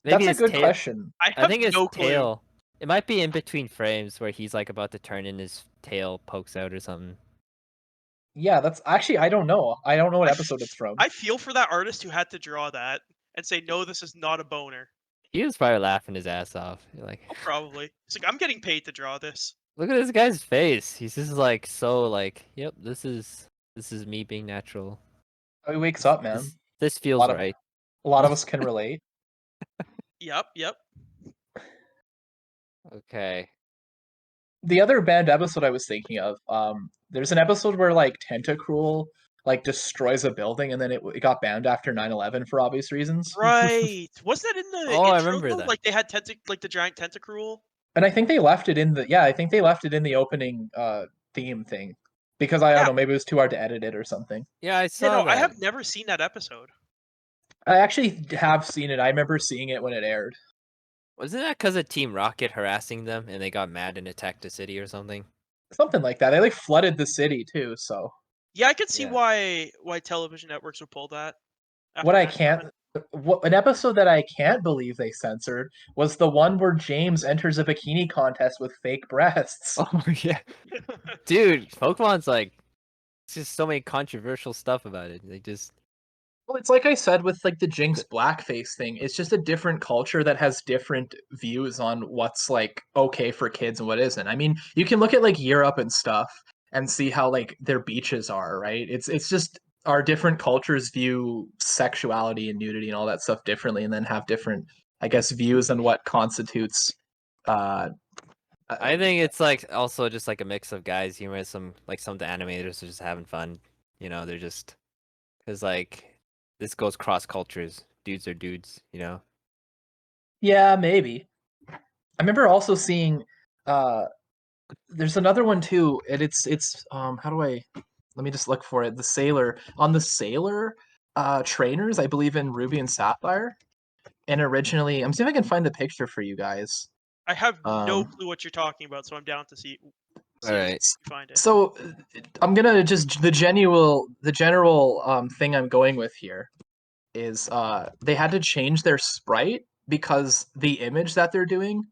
Maybe That's a his good tail. question. I I have think his no clue. tail. It might be in between frames where he's like about to turn and his tail pokes out or something. Yeah, that's actually I don't know. I don't know what I, episode it's f- from. I feel for that artist who had to draw that and say, no, this is not a boner. He was probably laughing his ass off. You're like, Oh, probably. It's like I'm getting paid to draw this. look at this guy's face. He's just like so like, yep, this is me being natural. Oh, he wakes This up, man. this A feels lot of right. a lot of us can relate. Yep. Okay. The other banned episode I was thinking of, there's an episode where like Tentacruel like destroys a building and then it got banned after 9/11 for obvious reasons. Right. Wasn't that in the Oh, I intro remember though? that. Like they had like the giant tentacruel. And I think they left it in the I think they left it in the opening theme thing because I don't Yeah. know, maybe it was too hard to edit it or something. Yeah, I Yeah, saw no, I that. have never seen that episode. I actually have seen it. I remember seeing it when it aired. Wasn't that because of Team Rocket harassing them and they got mad and attacked the city or something? Something like that. They like flooded the city too, so Yeah, I could see Yeah. why television networks would pull that. what After I 9/11. can't an episode that I can't believe they censored was the one where James enters a bikini contest with fake breasts. Oh yeah. Dude, Pokemon's like it's just so many controversial stuff about it. They just Well, it's like I said with like the Jinx blackface thing. It's just a different culture that has different views on what's like okay for kids and what isn't. I mean, you can look at like Europe and stuff and see how like their beaches are, right? It's just our different cultures view sexuality and nudity and all that stuff differently, and then have different, I guess, views on what constitutes. Uh, I think it's like also just like a mix of guys humor. Some of the animators are just having fun. You know, they're just because like this goes cross cultures. Dudes are dudes. You know. yeah, maybe. I remember also seeing uh there's another one too, and it's how do I let me just look for it. The Sailor on the Sailor trainers, I believe in Ruby and Sapphire. And originally, I'm seeing if I can find the picture for you guys. I have no Um clue what you're talking about, so I'm down to see All it. right. If you find it. so I'm gonna just the general thing I'm going with here is they had to change their sprite because the image that they're doing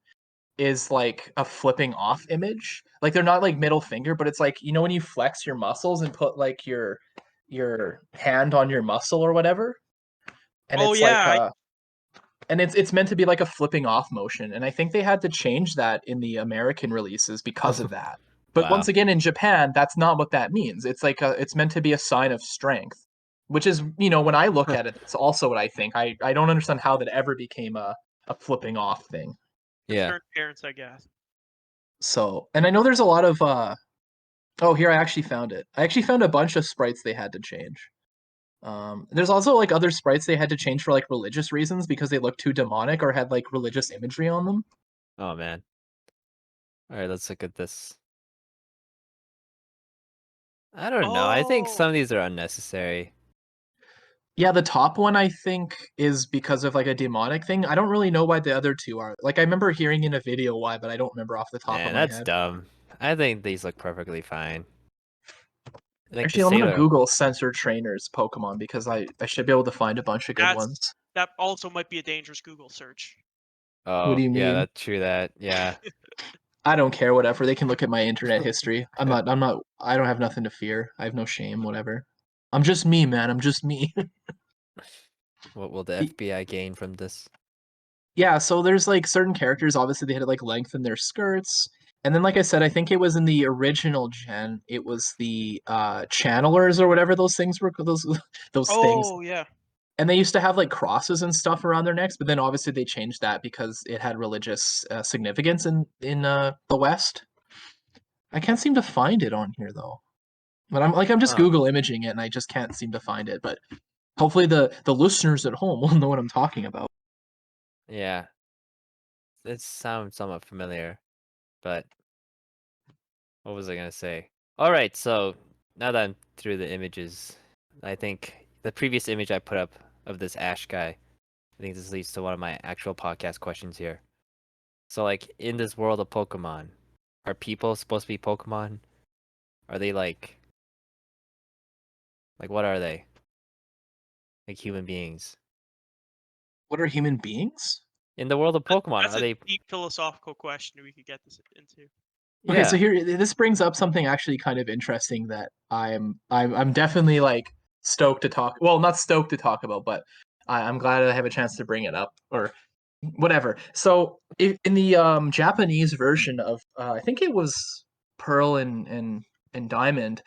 is like a flipping off image. Like they're not like middle finger, but it's like when you flex your muscles and put like your hand on your muscle or whatever, and Oh it's like yeah, and it's meant to be like a flipping off motion. And I think they had to change that in the American releases because of that. But Wow. once again, in Japan, that's not what that means. It's like it's meant to be a sign of strength, which is when I look at it, it's also what I think. I don't understand how that ever became a flipping off thing. Yeah. concerned parents, I guess. So, and I know there's a lot of oh, here I actually found it. I actually found a bunch of sprites they had to change. There's also like other sprites they had to change for like religious reasons because they looked too demonic or had like religious imagery on them. Oh man. All right. Let's look at this. I don't know. I think some Oh, of these are unnecessary. Yeah, the top one I think is because of like a demonic thing. I don't really know why the other two are. Like I remember hearing in a video why, but I don't remember off the top of Man, my that's head. dumb. I think these look perfectly fine. I think the Actually, I'm gonna sailor. Google censored trainers Pokemon because I should be able to find a bunch of good ones. that also might be a dangerous Google search. What do Oh you yeah, mean? that's true. That yeah. I don't care, whatever. They can look at my internet history. I don't have nothing to fear. I have no shame, whatever. I'm just me, man. I'm just me. What will the FBI gain from this? Yeah, so there's like certain characters, obviously they had to like lengthen their skirts. And then like I said, I think it was in the original gen, it was the channelers or whatever those things were those things. Oh yeah. And they used to have like crosses and stuff around their necks, but then obviously they changed that because it had religious significance in the West. I can't seem to find it on here though. But I'm just Oh Google imaging it and I just can't seem to find it. But hopefully the listeners at home will know what I'm talking about. yeah, it sounds somewhat familiar. But what was I gonna say? All right, so now that I'm through the images, I think the previous image I put up of this Ash guy, I think this leads to one of my actual podcast questions here. So like in this world of Pokemon, are people supposed to be Pokemon? Are they like what are they? Like human beings? What are human beings? In the world of Pokemon, That's are a they deep philosophical question we could get this into. Okay, so yeah. here this brings up something actually kind of interesting that I'm definitely like stoked to talk. Well, not stoked to talk about, but I'm glad I have a chance to bring it up. Or whatever. So in the Japanese version of I think it was Pearl and Diamond,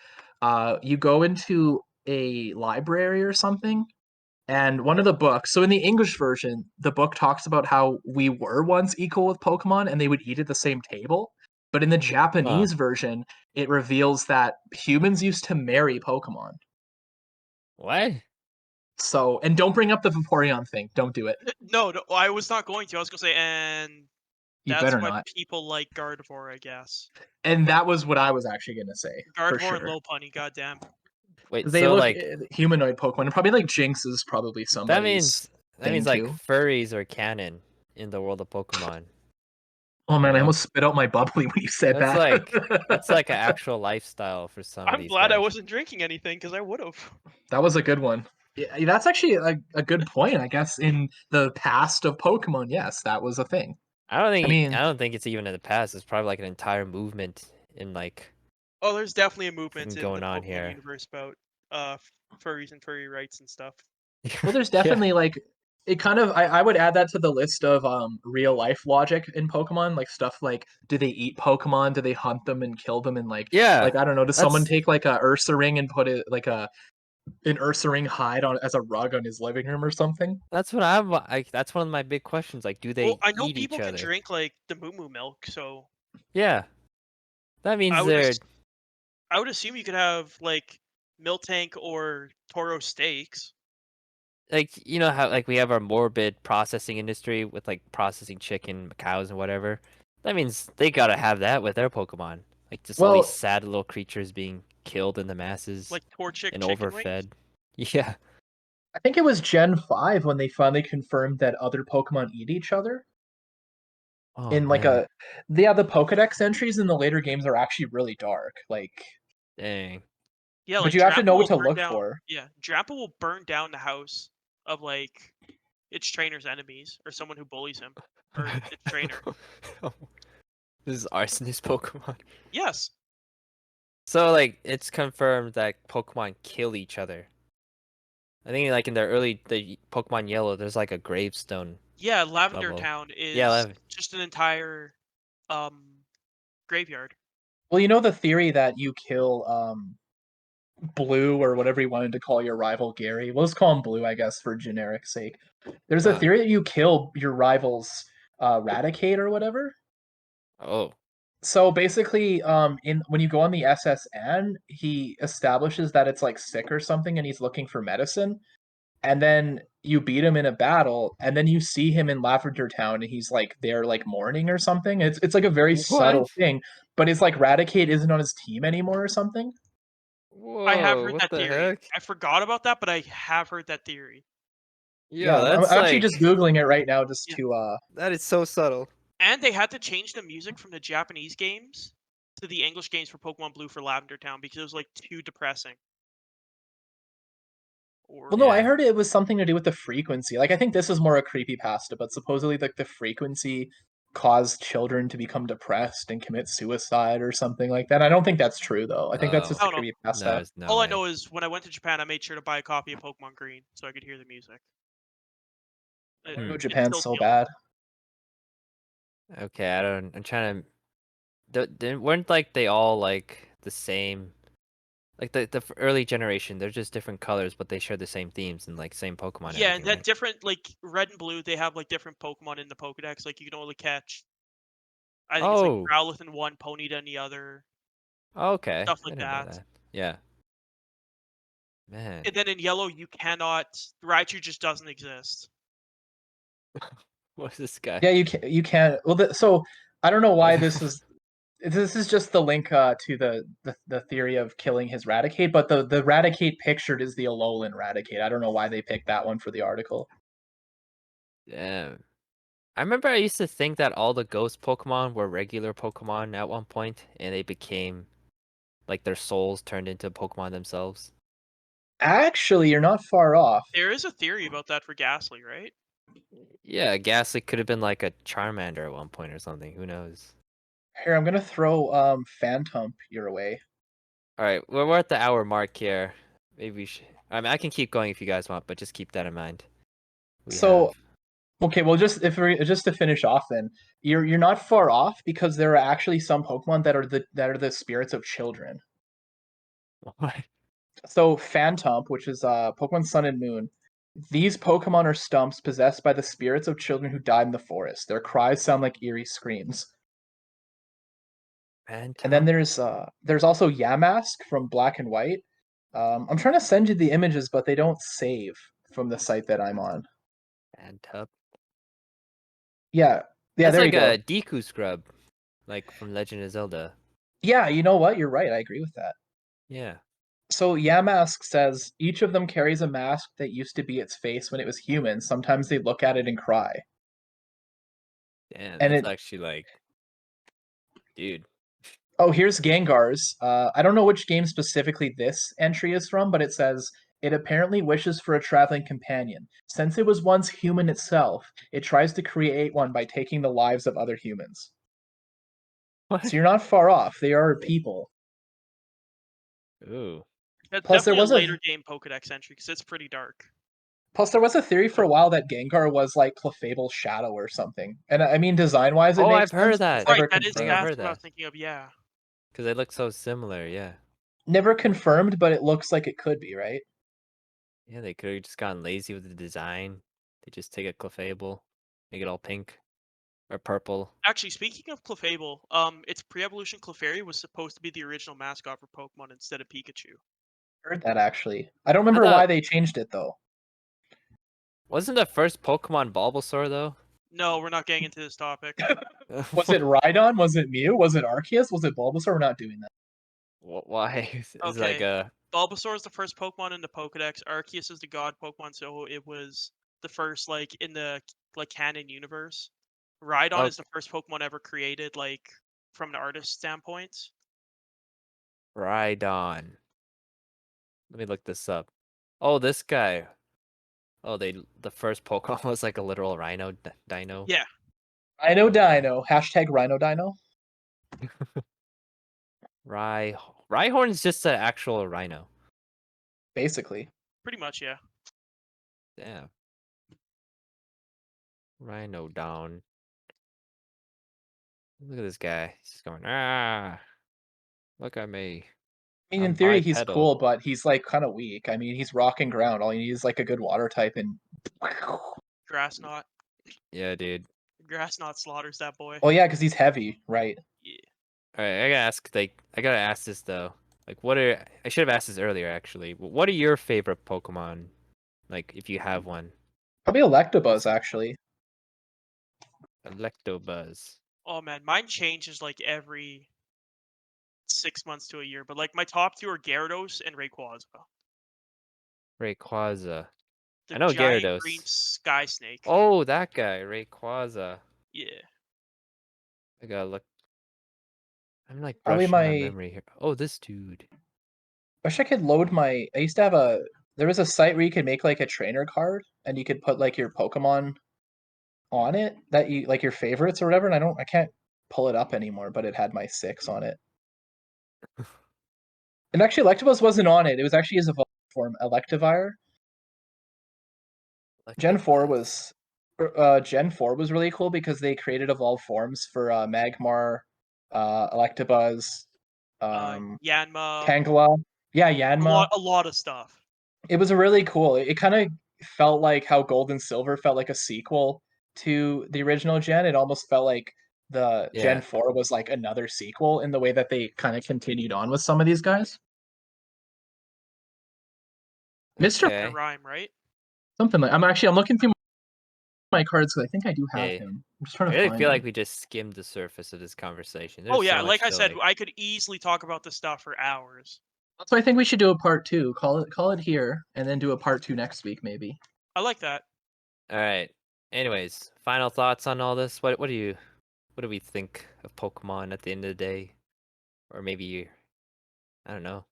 you go into a library or something, and one of the books. So in the English version, the book talks about how we were once equal with Pokemon, and they would eat at the same table. But in the Huh. Japanese version, it reveals that humans used to marry Pokemon. What? So, and don't bring up the Vaporeon thing. Don't do it. No, no, I was not going to. I was gonna say, and You that's better why not. people like Gardevoir, I guess. And that was what I was actually going to say, for Gardevoir and sure. Lopunny, goddamn. Wait, They so look like humanoid Pokemon. And probably like Jinx is probably that somebody's means that thing means like too. furries are canon in the world of Pokemon. Oh You man, I know? almost spit out my bubbly when you said That's that. like that's like an actual lifestyle for some of I'm these glad I guys. wasn't drinking anything because I would have. That was a good one. Yeah, that's actually a good point. I guess in the past of Pokemon, yes, that was a thing. I I mean, don't think it's even in the past. It's probably like an entire movement in like Oh, there's definitely a thing movement in the going on Pokemon here. universe about furries and furry rights and stuff. well, there's Yeah. definitely like it kind of I would add that to the list of real life logic in Pokemon, like stuff like do they eat Pokemon? Do they hunt them and kill them? And Yeah. like I don't know, does someone That's take like a Ursa ring and put it like an Ursa ring hide on as a rug on his living room or something? that's what I'm like that's one of my big questions. Like, do Well, they I know eat each people can other? drink like the Moo Moo milk, so Yeah. That I means would they're I would assume you could have like Miltank or Toro steaks. like you know how like we have our morbid processing industry with like processing chicken, cows and whatever. That means they gotta have that with their Pokemon. Like just all these Well, sad little creatures being killed in the masses Like Torchic and chicken wings? overfed. Yeah. I think it was Gen 5 when they finally confirmed that other Pokemon eat each other. Oh In like man. a the Pokedex entries in the later games are actually really dark. Like Dang. Yeah, but like you have to Drampa know what will to burn look down. for. Yeah, Drampa will burn down the house of like its trainer's enemies or someone who bullies him or its trainer. This is arsonist Pokemon. Yes. So like it's confirmed that Pokemon kill each other. I think like in the early the Pokemon Yellow, there's like a gravestone Yeah, Lavender level. Town Yeah, is just an entire graveyard. Well, you know the theory that you kill Blue or whatever you wanted to call your rival Gary. We'll just call him Blue, I guess, for generic sake. There's a uh, theory that you kill your rival's Raticate or whatever. oh. So basically, in when you go on the SSN, he establishes that it's like sick or something, and he's looking for medicine. And then you beat him in a battle, and then you see him in Lavender Town, and he's like there, like mourning or something. It's like a very What? subtle thing, but it's like Raticate isn't on his team anymore or something. I have Whoa, heard what that the theory. heck? I forgot about that, but I have heard that theory. Yeah, Yo, I'm that's actually just like googling it right now just Yeah. to that is so subtle. And they had to change the music from the Japanese games to the English games for Pokemon Blue for Lavender Town because it was like too depressing. Or Well, no, I Yeah. heard it was something to do with the frequency. Like, I think this is more a creepypasta, but supposedly, like, the frequency caused children to become depressed and commit suicide or something like that. I don't think that's true, though. I think that's Oh. just I a don't know. No, creepypasta. there's no All I way. know is when I went to Japan, I made sure to buy a copy of Pokemon Green so I could hear the music. I know It Japan's still so killed me. bad. Okay, I don't I'm trying to weren't like they all like the same like the early generation, they're just different colors, but they share the same themes and like same Pokemon and Yeah, everything, and then right? different like Red and Blue, they have like different Pokemon in the Pokedex. Like you can only catch, I think it's like Oh, Growlithe in one, Ponyta in the other, okay. stuff I like didn't know that. that. Yeah. Man. And then in Yellow, you cannot. Raichu just doesn't exist. What's this guy? Yeah, you can't. Well, so I don't know why this is. This is just the link to the theory of killing his Raticate, but the Raticate pictured is the Alolan Raticate. I don't know why they picked that one for the article. Damn. I remember I used to think that all the ghost Pokemon were regular Pokemon at one point, and they became like their souls turned into Pokemon themselves. Actually, you're not far off. There is a theory about that for Ghastly, right? Yeah, Ghastly could have been like a Charmander at one point or something. Who knows? Here, I'm gonna throw Phantump your way. All right, well, we're at the hour mark here. Maybe we should. I mean, I can keep going if you guys want, but just keep that in mind. We have. So Okay, well, just to finish off, then you're not far off because there are actually some Pokemon that are the spirits of children. What? So Phantump, which is Pokemon Sun and Moon, these Pokemon are stumps possessed by the spirits of children who died in the forest. Their cries sound like eerie screams. And then Phantom? there's also Yamask from Black and White. I'm trying to send you the images, but they don't save from the site that I'm on. Phantom. Yeah, That's there you like go. a Deku scrub, like from Legend of Zelda. Yeah, you know what? You're right. I agree with that. Yeah. So Yamask says each of them carries a mask that used to be its face when it was human. Sometimes they look at it and cry. Damn, And that's it actually like, dude. Oh, here's Gengar's. I don't know which game specifically this entry is from, but it says it apparently wishes for a traveling companion. Since it was once human itself, it tries to create one by taking the lives of other humans. What? So you're not far off. They are people. Ooh. That's Plus, there definitely a was a later game Pokedex entry because it's pretty dark. theory for a while that Gengar was like Clefable's shadow or something. And I mean, design-wise, it Oh, makes I've heard sense, but it's that. Right, never that is I think I've confirmed. heard that's what I that was thinking of. Yeah. because they look so similar. Yeah. Never confirmed, but it looks like it could be, right? Yeah, they could have just gotten lazy with the design. They just take a Clefable, make it all pink or purple. Actually, speaking of Clefable, its pre-evolution Clefairy was supposed to be the original mascot for Pokemon instead of Pikachu. Heard that actually. I don't I remember why thought they changed it though. wasn't the first Pokemon Bulbasaur though? No, we're not getting into this topic. Was it Rhydon? Was it Mew? Was it Arceus? Was it Bulbasaur? We're not doing that. Why? Is like Okay. Bulbasaur is the first Pokemon in the Pokedex. Arceus is the god Pokemon, so it was the first like in the like canon universe. Rhydon oh, is the first Pokemon ever created, like from an artist standpoint. Rhydon. Let me look this up. Oh, this guy. Oh, the first Pokemon was like a literal dino. Yeah, Rhino Dino. Hashtag Rhino Dino. Rhyhorn's just an actual rhino. Basically. pretty much. Yeah. Damn. Rhino down. Look at this guy. He's just going, ah, look at me. I mean, in I'm theory, he's bipedal. cool, but he's like kind of weak. I mean, he's rocking ground. All he needs is like a good water type and. Grass knot. Yeah, dude. Grass knot slaughters that boy. Oh yeah, because he's heavy, right? Yeah. Alright, I gotta ask this though. Like, I should have asked this earlier actually. What are your favorite Pokemon? Like, if you have one. Probably Electabuzz, actually. Electabuzz. Oh man, mine changes like every 6 months to a year. But like my top two are Gyarados and Rayquaza, Rayquaza. the I know giant green Gyarados. sky snake. Oh, that guy, Rayquaza. Yeah. I gotta look. I'm like Probably brushing my my. memory here. Oh, this dude. Wish I could load my. I used to have a. There was a site where you could make like a trainer card, and you could put like your Pokemon on it that you like your favorites or whatever. And I can't pull it up anymore, but it had my 6 on it. And actually, Electabuzz wasn't on it. It was actually his evolved form, Electivire. Gen 4 Electabuzz. was Gen 4 was really cool because they created evolved forms for Magmar, Electabuzz, Yanma, Tangela. Yeah, Yanma. a lot of stuff. It was really cool. It kind of felt like how Gold and Silver felt like a sequel to the original gen. It almost felt like the Gen Yeah. 4 was like another sequel in the way that they kind of continued on with some of these guys. Mr. That Okay. rhyme, right? Something like I'm looking through my cards because I think I do have Hey. him. I'm just trying I to really find feel him. like we just skimmed the surface of this conversation. Oh There's yeah, so like much I to said, like. I could easily talk about this stuff for hours. That's why I think we should do a part 2. Call it here, and then do a part 2 next week, maybe. I like that. All right. Anyways, final thoughts on all this. What do we think of Pokemon at the end of the day? Or maybe I don't know.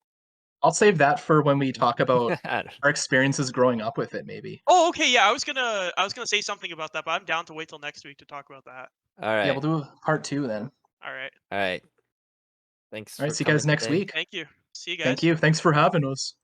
I'll save that for when we talk about I don't- our experiences growing up with it, maybe. Oh, okay, yeah, I was gonna say something about that, but I'm down to wait till next week to talk about that. All Yeah, right. we'll do a part 2 then. All right. All right. Thanks All right, for see you coming guys next today. week. Thank you. See you guys. Thank you. Thanks for having us.